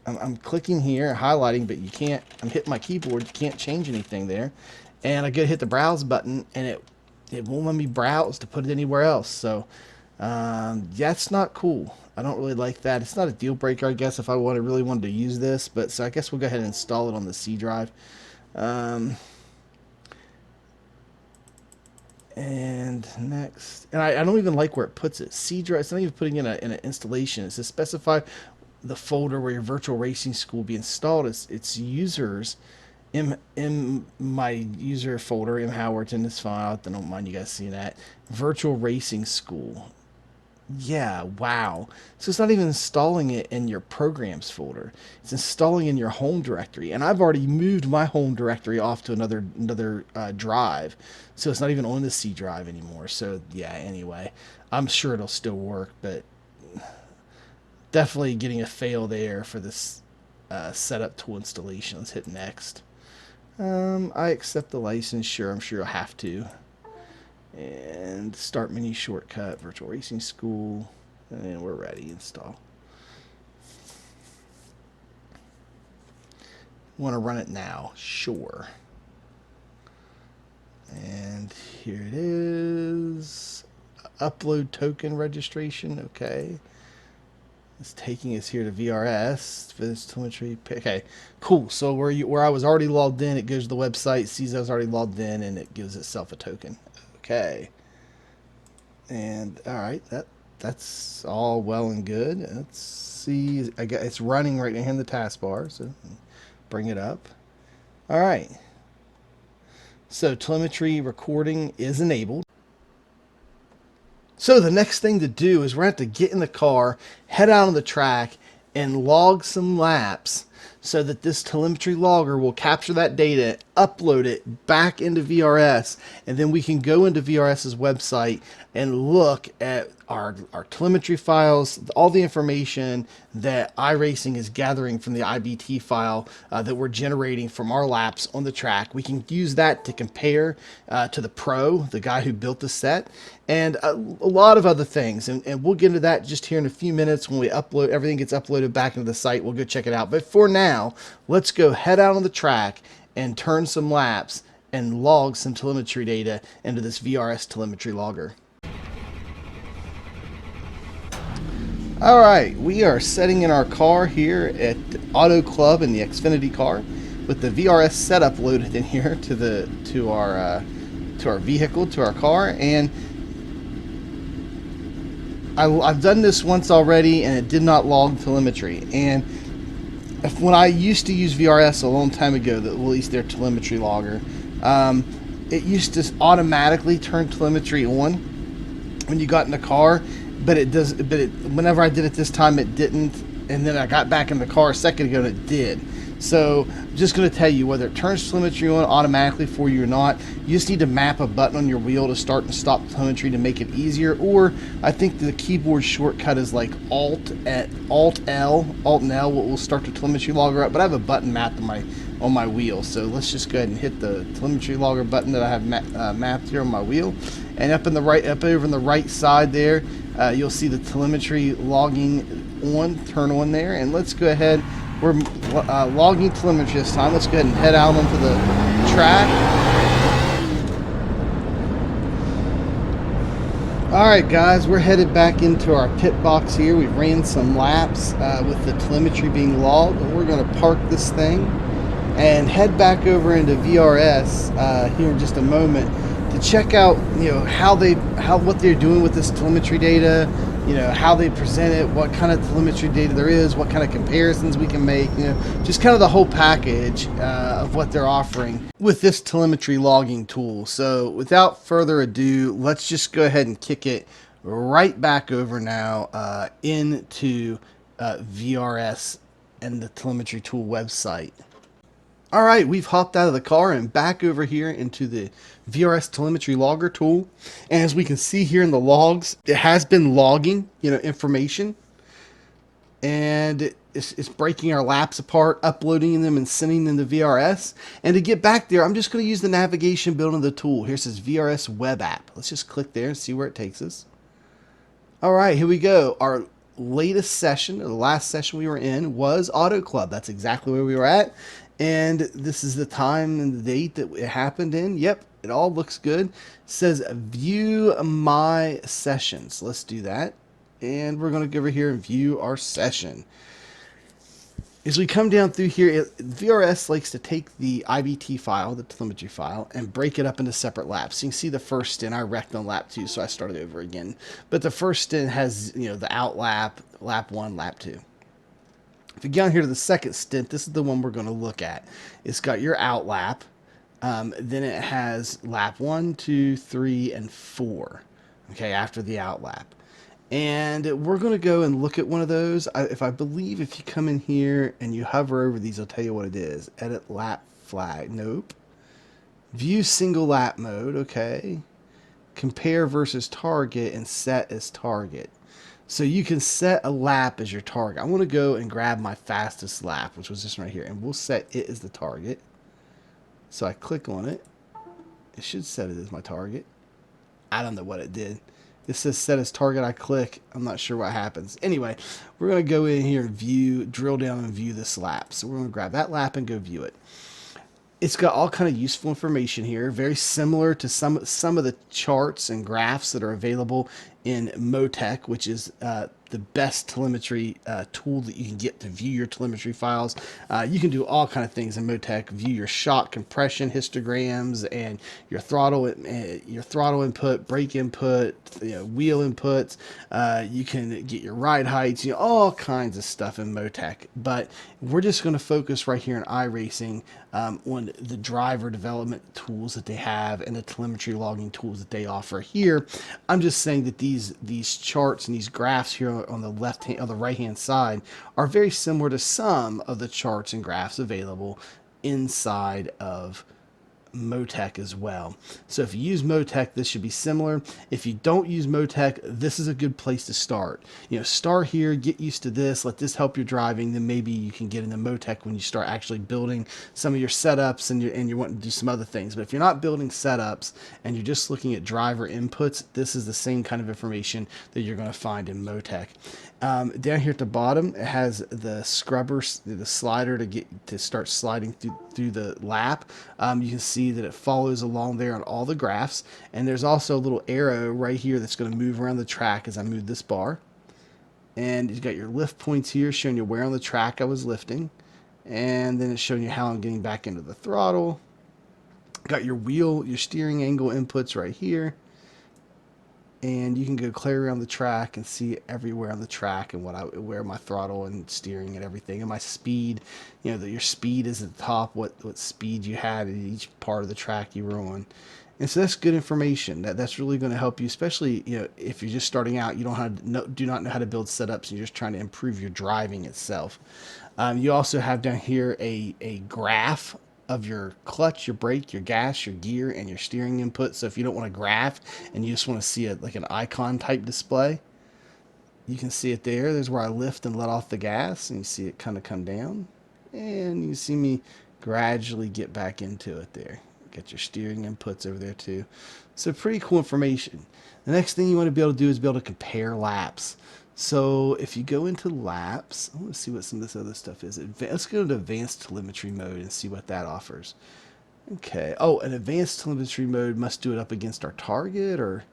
I'm clicking here, highlighting, but you can't. I'm hitting my keyboard. You can't change anything there. And I go to hit the browse button, and it won't let me browse to put it anywhere else. So that's not cool. I don't really like that. It's not a deal breaker, I guess, if I really wanted to use this. But so I guess we'll go ahead and install it on the C drive. And next, and I don't even like where it puts it. C drive. It's not even putting in an installation. It says specify the folder where your virtual racing school will be installed. It's users. In my user folder, M. Howard's in this file. I don't mind you guys seeing that. Virtual Racing School. Yeah, wow. So it's not even installing it in your programs folder. It's installing in your home directory. And I've already moved my home directory off to another drive. So it's not even on the C drive anymore. So yeah, anyway, I'm sure it'll still work, but definitely getting a fail there for this setup tool installation. Let's hit next. I accept the license. Sure, I'm sure I'll have to. And start menu shortcut, Virtual Racing School, and we're ready. Install. Want to run it now? Sure. And here it is. Upload token registration. Okay. It's taking us here to VRS. Finish telemetry. Okay, cool. So where I was already logged in, it goes to the website, sees I was already logged in, and it gives itself a token. Okay. And all right, that's all well and good. Let's see. I got it's running right here in the taskbar. So bring it up. All right. So telemetry recording is enabled. So the next thing to do is we're going to have to get in the car, head out on the track, and log some laps so that this telemetry logger will capture that data, upload it back into VRS, and then we can go into VRS's website and look at our telemetry files, all the information that iRacing is gathering from the IBT file that we're generating from our laps on the track. We can use that to compare to the pro, the guy who built the set, and a lot of other things. And we'll get into that just here in a few minutes when we upload, everything gets uploaded back into the site. We'll go check it out. But for now, let's go head out on the track and turn some laps and log some telemetry data into this VRS telemetry logger. All right, we are setting in our car here at Auto Club in the Xfinity car with the VRS setup loaded in here to our vehicle, to our car, and I've done this once already, and it did not log telemetry. And when I used to use VRS a long time ago, that released their telemetry logger, it used to automatically turn telemetry on when you got in the car. But whenever I did it this time, it didn't. And then I got back in the car a second ago and it did. So I'm just going to tell you whether it turns telemetry on automatically for you or not. You just need to map a button on your wheel to start and stop telemetry to make it easier. Or I think the keyboard shortcut is like Alt and L will start the telemetry logger up. But I have a button mapped on my wheel. So let's just go ahead and hit the telemetry logger button that I have mapped here on my wheel. And up over on the right side there, you'll see the telemetry logging on, turn on there, and let's go ahead. We're logging telemetry this time. Let's go ahead and head out onto the track. Alright guys, we're headed back into our pit box here. We ran some laps with the telemetry being logged, and we're going to park this thing and head back over into VRS here in just a moment to check out, what they're doing with this telemetry data, how they present it, what kind of telemetry data there is, what kind of comparisons we can make, just kind of the whole package of what they're offering with this telemetry logging tool. So without further ado, let's just go ahead and kick it right back over now into VRS and the telemetry tool website. All right, we've hopped out of the car and back over here into the VRS telemetry logger tool. And as we can see here in the logs, it has been logging, information. And it's breaking our laps apart, uploading them and sending them to VRS. And to get back there, I'm just going to use the navigation built in the tool. Here it says VRS web app. Let's just click there and see where it takes us. All right, here we go. Our latest session, or the last session we were in, was Auto Club. That's exactly where we were at. And this is the time and the date that it happened in. Yep, it all looks good. It says view my sessions. Let's do that. And we're going to go over here and view our session. As we come down through here, VRS likes to take the IBT file, the telemetry file, and break it up into separate laps. So you can see the first stint, I wrecked on lap 2, so I started over again. But the first stint has, the out lap, lap 1, lap 2. If you get down here to the second stint, this is the one we're going to look at. It's got your out lap. Then it has lap 1, 2, 3, and 4. Okay, after the out lap. And we're going to go and look at one of those. I believe if you come in here and you hover over these, I'll tell you what it is. Edit lap flag. Nope. View single lap mode. Okay. Compare versus target and set as target. So you can set a lap as your target. I want to go and grab my fastest lap, which was this one right here, and we'll set it as the target. So I click on it. It should set it as my target. I don't know what it did. It says set as target. I click. I'm not sure what happens. Anyway, we're going to go in here and view, drill down and view this lap. So we're going to grab that lap and go view it. It's got all kind of useful information here, very similar to some of the charts and graphs that are available in Motec, which is the best telemetry tool that you can get to view your telemetry files. You can do all kind of things in Motec. View your shot compression histograms and your throttle input, brake input, wheel inputs. You can get your ride heights, all kinds of stuff in Motec. But we're just going to focus right here in iRacing on the driver development tools that they have and the telemetry logging tools that they offer here. I'm just saying that these charts and these graphs here on the right hand side are very similar to some of the charts and graphs available inside of Motec as well. So if you use Motec, this should be similar. If you don't use Motec, this is a good place to start. Start here, get used to this, let this help your driving, then maybe you can get into Motec when you start actually building some of your setups and you're wanting to do some other things. But if you're not building setups and you're just looking at driver inputs, this is the same kind of information that you're going to find in Motec. Down here at the bottom, it has the scrubber, the slider to start sliding through the lap. You can see that it follows along there on all the graphs, and there's also a little arrow right here that's going to move around the track as I move this bar. And you've got your lift points here showing you where on the track I was lifting, and then it's showing you how I'm getting back into the throttle. Got your wheel, your steering angle inputs right here. And you can go clear around the track and see everywhere on the track and where my throttle and steering and everything, and my speed. That your speed is at the top, what speed you had at each part of the track you were on. And so that's good information. That's really going to help you, especially if you're just starting out. You do not know how to build setups, and you're just trying to improve your driving itself. You also have down here a graph of your clutch, your brake, your gas, your gear, and your steering input. So if you don't want a graph and you just want to see like an icon type display, you can see it there. There's where I lift and let off the gas, and you see it kind of come down, and you see me gradually get back into it there. Get your steering inputs over there too. So pretty cool information. The next thing you want to be able to do is be able to compare laps. So if you go into laps, I want to see what some of this other stuff is. Let's go into advanced telemetry mode and see what that offers. Okay. Oh, an advanced telemetry mode must do it up against our target, or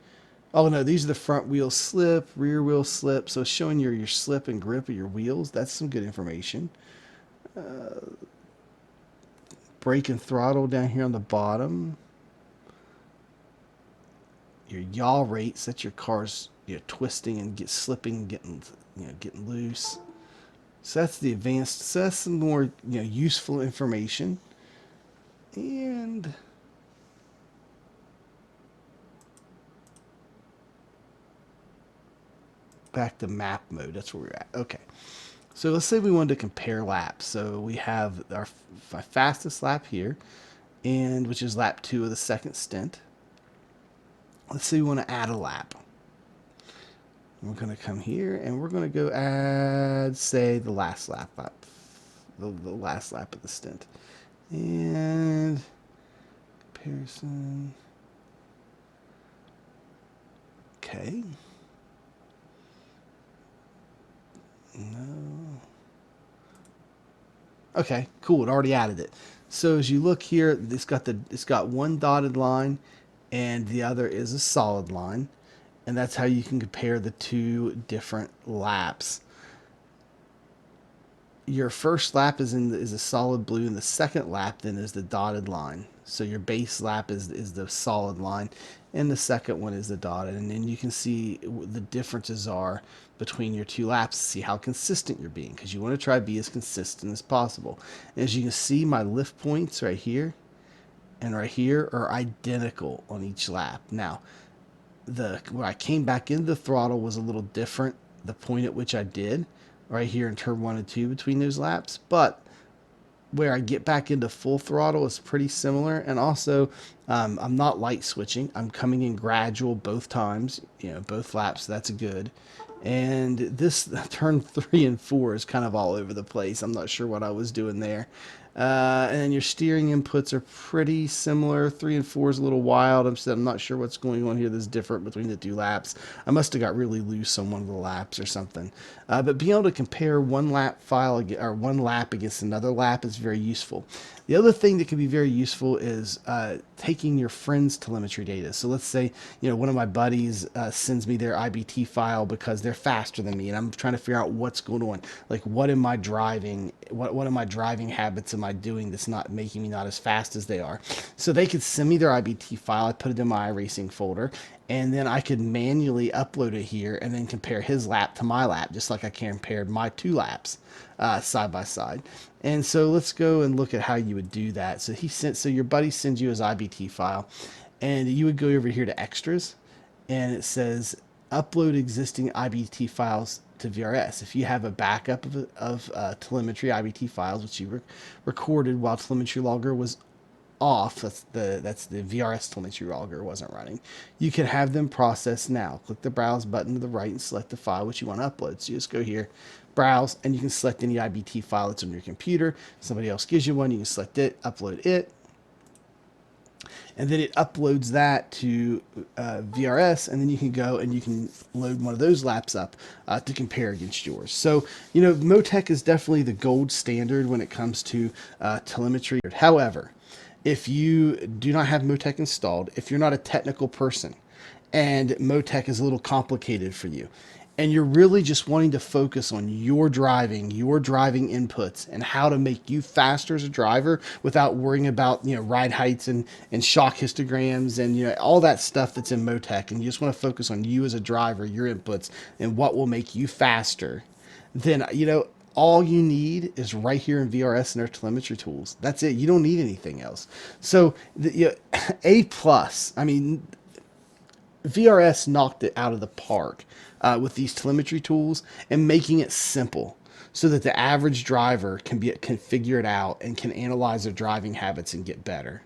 oh no, these are the front wheel slip, rear wheel slip. So it's showing your slip and grip of your wheels. That's some good information. Brake and throttle down here on the bottom. Your yaw rate sets your car's twisting and slipping, getting loose. So that's the advanced. So that's some more useful information. And back to map mode. That's where we're at. Okay. So let's say we wanted to compare laps. So we have our fastest lap here, and which is lap 2 of the second stint. Let's say we want to add a lap. We're going to come here and we're going to go add, say, the last lap, the last lap of the stint. And comparison. Okay. No. Okay, cool. It already added it. So as you look here, it's got one dotted line, and the other is a solid line, and that's how you can compare the two different laps. Your first lap is a solid blue, and the second lap then is the dotted line. So your base lap is the solid line, and the second one is the dotted. And then you can see the differences are between your two laps to see how consistent you're being, because you want to try to be as consistent as possible. And as you can see, my lift points right here and right here are identical on each lap. Now, when I came back into the throttle was a little different, the point at which I did right here in turn 1 and 2 between those laps, but where I get back into full throttle is pretty similar. And also, I'm not light switching. I'm coming in gradual both times, both laps. So that's good. And this turn 3 and 4 is kind of all over the place. I'm not sure what I was doing there. And your steering inputs are pretty similar. 3 and 4 is a little wild. I'm not sure what's going on here that's different between the two laps. I must have got really loose on one of the laps or something. But being able to compare one lap file or one lap against another lap is very useful. The other thing that can be very useful is taking your friend's telemetry data. So let's say one of my buddies sends me their IBT file because they're faster than me, and I'm trying to figure out what's going on. Like, what am I driving? What are my driving habits am I doing that's not making me not as fast as they are? So they could send me their IBT file. I put it in my iRacing folder, and then I could manually upload it here and then compare his lap to my lap, just like I compared my 2 laps side by side. And so let's go and look at how you would do that. So your buddy sends you his IBT file, and you would go over here to extras, and it says upload existing IBT files to VRS. If you have a backup of telemetry IBT files, which you recorded while telemetry logger was off, that's the VRS telemetry logger wasn't running, you can have them processed now. Click the browse button to the right and select the file which you want to upload. So you just go here, browse, and you can select any IBT file that's on your computer. Somebody else gives you one, you can select it, upload it, and then it uploads that to VRS, and then you can go and you can load one of those laps up to compare against yours. So, Motec is definitely the gold standard when it comes to telemetry. However, if you do not have Motec installed, if you're not a technical person, and Motec is a little complicated for you, and you're really just wanting to focus on your driving inputs, and how to make you faster as a driver without worrying about ride heights and shock histograms and all that stuff that's in Motec, and you just want to focus on you as a driver, your inputs, and what will make you faster, then all you need is right here in VRS and their telemetry tools. That's it. You don't need anything else. So A plus. I mean, VRS knocked it out of the park with these telemetry tools and making it simple so that the average driver can figure it out and can analyze their driving habits and get better.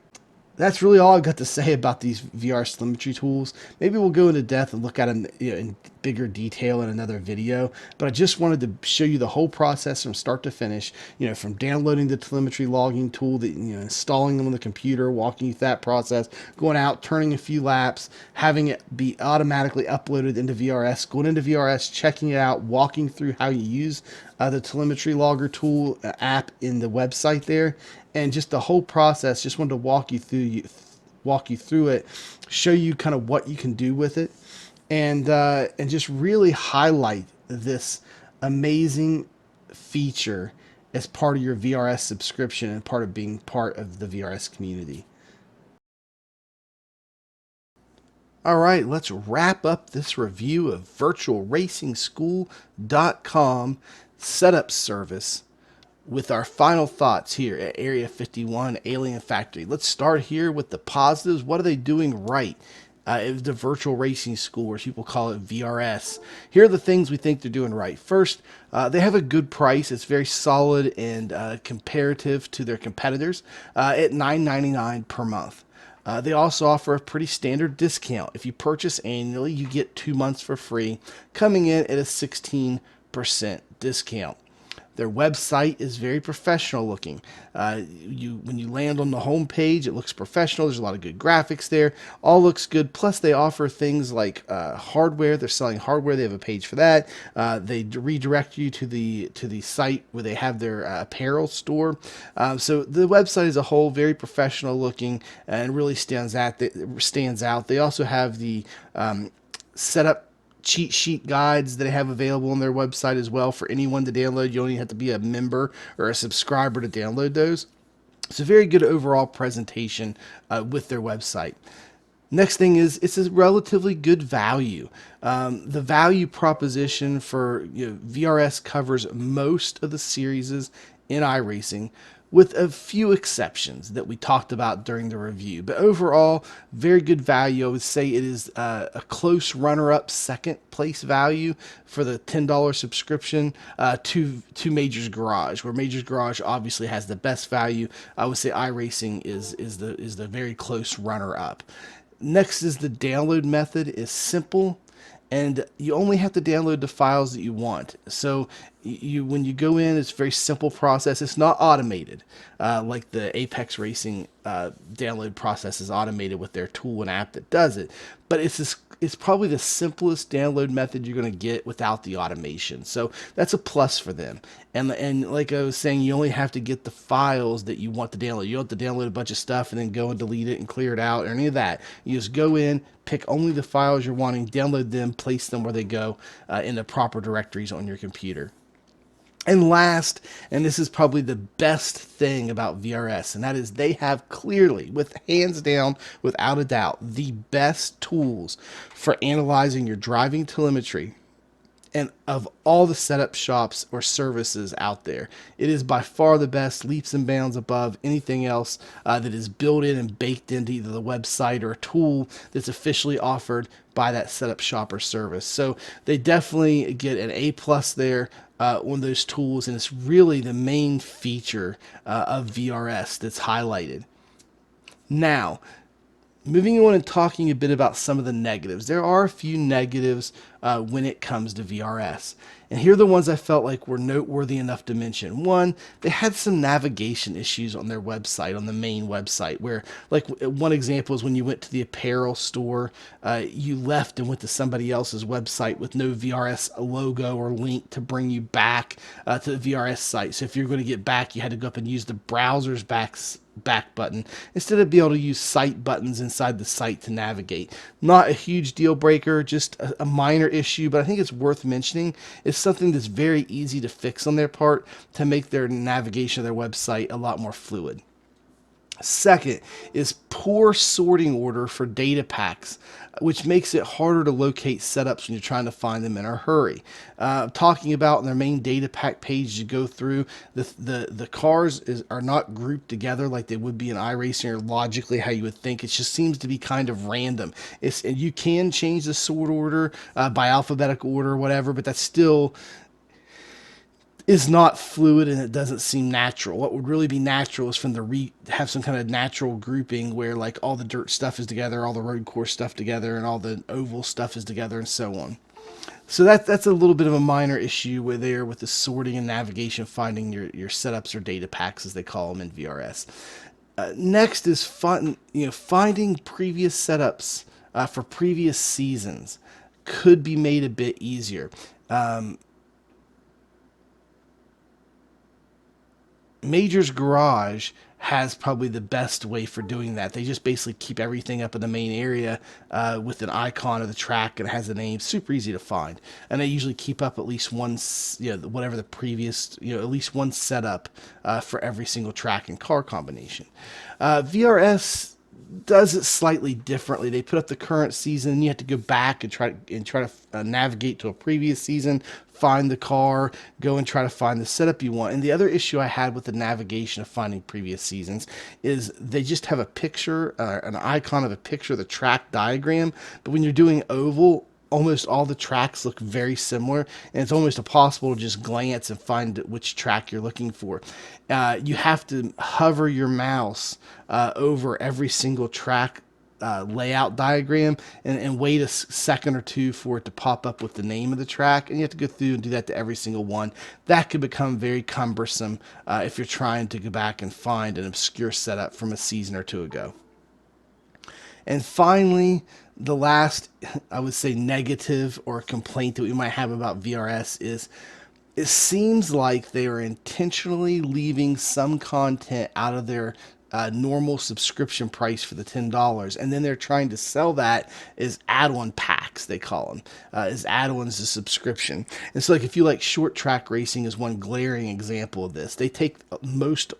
That's really all I've got to say about these VR telemetry tools. Maybe we'll go into depth and look at them in bigger detail in another video, but I just wanted to show you the whole process from start to finish, from downloading the telemetry logging tool, installing them on the computer, walking you through that process, going out, turning a few laps, having it be automatically uploaded into VRS, going into VRS, checking it out, walking through how you use the telemetry logger tool app in the website there, and just the whole process. Just wanted to walk you through it, show you kind of what you can do with it, and just really highlight this amazing feature as part of your VRS subscription and part of being part of the VRS community. All right, let's wrap up this review of virtualracingschool.com setup service with our final thoughts here at Area 51 Alien Factory. Let's start here with the positives. What are they doing right? The virtual racing school, or people call it VRS. Here are the things we think they're doing right. First, they have a good price. It's very solid and comparative to their competitors at $9.99 per month. They also offer a pretty standard discount. If you purchase annually, you get 2 months for free, coming in at a 16% discount. Their website is very professional looking. When you land on the home page, it looks professional. There's a lot of good graphics there. All looks good. Plus, they offer things like hardware. They're selling hardware. They have a page for that. They redirect you to the site where they have their apparel store. So the website as a whole, very professional looking and really stands out. They also have the setup cheat sheet guides that they have available on their website as well for anyone to download. You only have to be a member or a subscriber to download those. It's a very good overall presentation with their website. Next thing is it's a relatively good value. The value proposition for VRS covers most of the series in iRacing, with a few exceptions that we talked about during the review. But overall, very good value. I would say it is a close runner-up, second place value for the $10 subscription to Major's Garage, where Major's Garage obviously has the best value. I would say iRacing is the very close runner-up. Next is the download method is simple, and you only have to download the files that you want. So when you go in, it's a very simple process. It's not automated like the Apex Racing download process is automated with their tool and app that does it. But it's probably the simplest download method you're going to get without the automation. So that's a plus for them. And like I was saying, you only have to get the files that you want to download. You don't have to download a bunch of stuff and then go and delete it and clear it out or any of that. You just go in, pick only the files you're wanting, download them, place them where they go in the proper directories on your computer. And last, and this is probably the best thing about VRS, and that is they have clearly, with hands down, without a doubt, the best tools for analyzing your driving telemetry. And of all the setup shops or services out there, it is by far the best, leaps and bounds above anything else that is built in and baked into either the website or a tool that's officially offered by that setup shop or service. So they definitely get an A+ there on those tools, and it's really the main feature of VRS that's highlighted. Now, moving on and talking a bit about some of the negatives. There are a few negatives when it comes to VRS. And here are the ones I felt like were noteworthy enough to mention. One, they had some navigation issues on their website, on the main website, where, like, one example is when you went to the apparel store, you left and went to somebody else's website with no VRS logo or link to bring you back to the VRS site. So if you're going to get back, you had to go up and use the browser's back button instead of be able to use site buttons inside the site to navigate. Not a huge deal breaker, just a minor issue, but I think it's worth mentioning. It's something that's very easy to fix on their part to make their navigation of their website a lot more fluid. Second is poor sorting order for data packs, which makes it harder to locate setups when you're trying to find them in a hurry. Talking about in their main data pack page, you go through, the cars are not grouped together like they would be in iRacing or logically how you would think. It just seems to be kind of random. And you can change the sort order by alphabetical order or whatever, but that's still is not fluid, and it doesn't seem natural. What would really be natural is from have some kind of natural grouping where, like, all the dirt stuff is together, all the road course stuff together, and all the oval stuff is together, and so on. So that's a little bit of a minor issue with the sorting and navigation, finding your setups or data packs as they call them in VRS. Next is finding previous setups for previous seasons could be made a bit easier. Major's Garage has probably the best way for doing that. They just basically keep everything up in the main area with an icon of the track and it has a name. Super easy to find, and they usually keep up at least one, whatever the previous, at least one setup for every single track and car combination. VRS does it slightly differently. They put up the current season, and you have to go back and try to navigate to a previous season, find the car, go and try to find the setup you want. And the other issue I had with the navigation of finding previous seasons is they just have a picture, an icon of a picture of the track diagram, but when you're doing oval, almost all the tracks look very similar, and it's almost impossible to just glance and find which track you're looking for. You have to hover your mouse over every single track layout diagram and wait a second or two for it to pop up with the name of the track, and you have to go through and do that to every single one. That could become very cumbersome if you're trying to go back and find an obscure setup from a season or two ago. And finally, the last, I would say, negative or complaint that we might have about VRS is it seems like they are intentionally leaving some content out of their normal subscription price for the $10, and then they're trying to sell that as add-on packs, they call them, as add-ons to subscription. And so, like, if you like short track racing, is one glaring example of this. They take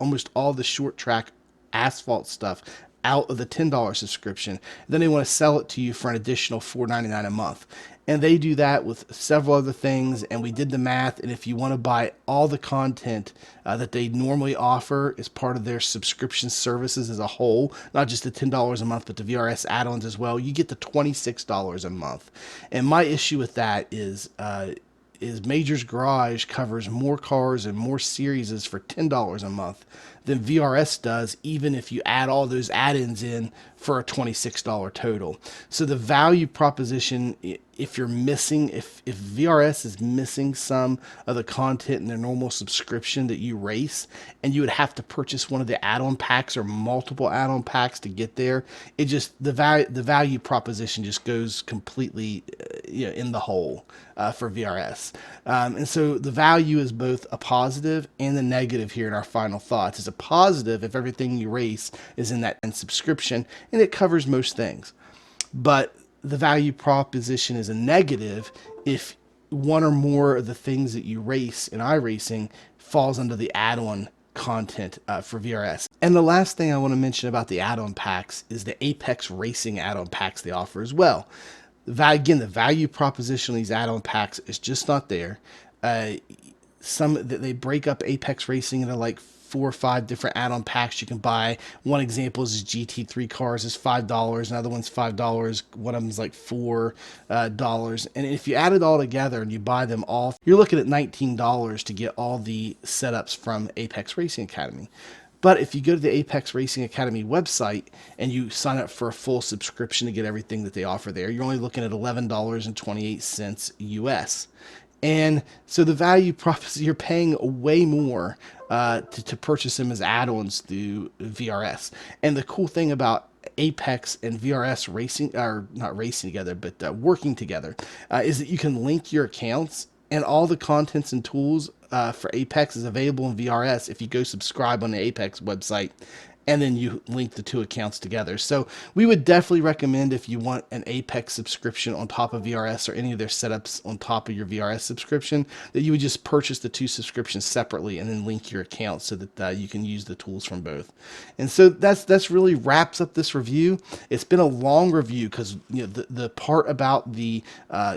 almost all the short track asphalt stuff out of the $10 subscription. Then they want to sell it to you for an additional $4.99 a month. And they do that with several other things. And we did the math. And if you want to buy all the content that they normally offer as part of their subscription services as a whole, not just the $10 a month, but the VRS add-ons as well, you get the $26 a month. And my issue with that is Major's Garage covers more cars and more series for $10 a month than VRS does, even if you add all those add-ins in for a $26 total. So the value proposition, if VRS is missing some of the content in their normal subscription that you race, and you would have to purchase one of the add-on packs or multiple add-on packs to get there, it just the value proposition just goes completely in the hole for VRS. And so the value is both a positive and a negative here in our final thoughts. It's a positive if everything you race is in that subscription and it covers most things. But the value proposition is a negative if one or more of the things that you race in iRacing falls under the add-on content for VRS. And the last thing I want to mention about the add-on packs is the Apex Racing add-on packs they offer as well. Again, the value proposition of these add-on packs is just not there. Some that they break up Apex Racing into like 4 or 5 different add-on packs you can buy. One example is GT3 cars is $5, another one's $5, one of them's like $4, and if you add it all together and you buy them all, you're looking at $19 to get all the setups from Apex Racing Academy. But if you go to the Apex Racing Academy website and you sign up for a full subscription to get everything that they offer there, you're only looking at $11.28 US. And so the value proposition, you're paying way more to purchase them as add-ons through VRS. And the cool thing about Apex and VRS racing, or not racing together, but working together, is that you can link your accounts, and all the contents and tools for Apex is available in VRS if you go subscribe on the Apex website, and then you link the two accounts together. So we would definitely recommend, if you want an Apex subscription on top of VRS or any of their setups on top of your VRS subscription, that you would just purchase the two subscriptions separately and then link your accounts so that you can use the tools from both. And so that's really wraps up this review. It's been a long review because the part about the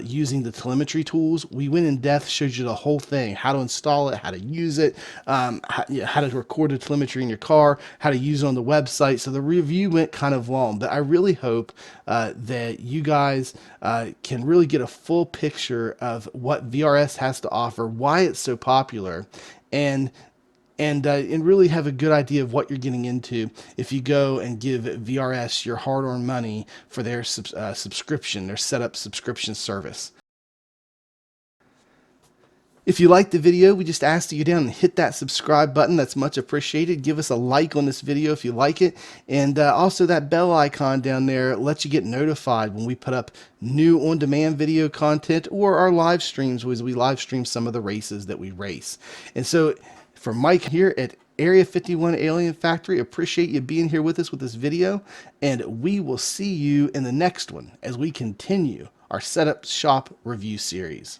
using the telemetry tools, we went in depth, showed you the whole thing, how to install it, how to use it, how to record the telemetry in your car, how to use on the website. So the review went kind of long, but I really hope that you guys can really get a full picture of what VRS has to offer, why it's so popular, and really have a good idea of what you're getting into if you go and give VRS your hard-earned money for their subscription, their setup subscription service. If you liked the video, we just ask that you go down and hit that subscribe button. That's much appreciated. Give us a like on this video if you like it. And also that bell icon down there lets you get notified when we put up new on-demand video content or our live streams, as we live stream some of the races that we race. And so for Mike here at Area 51 Alien Factory, appreciate you being here with us with this video. And we will see you in the next one as we continue our Setup Shop review series.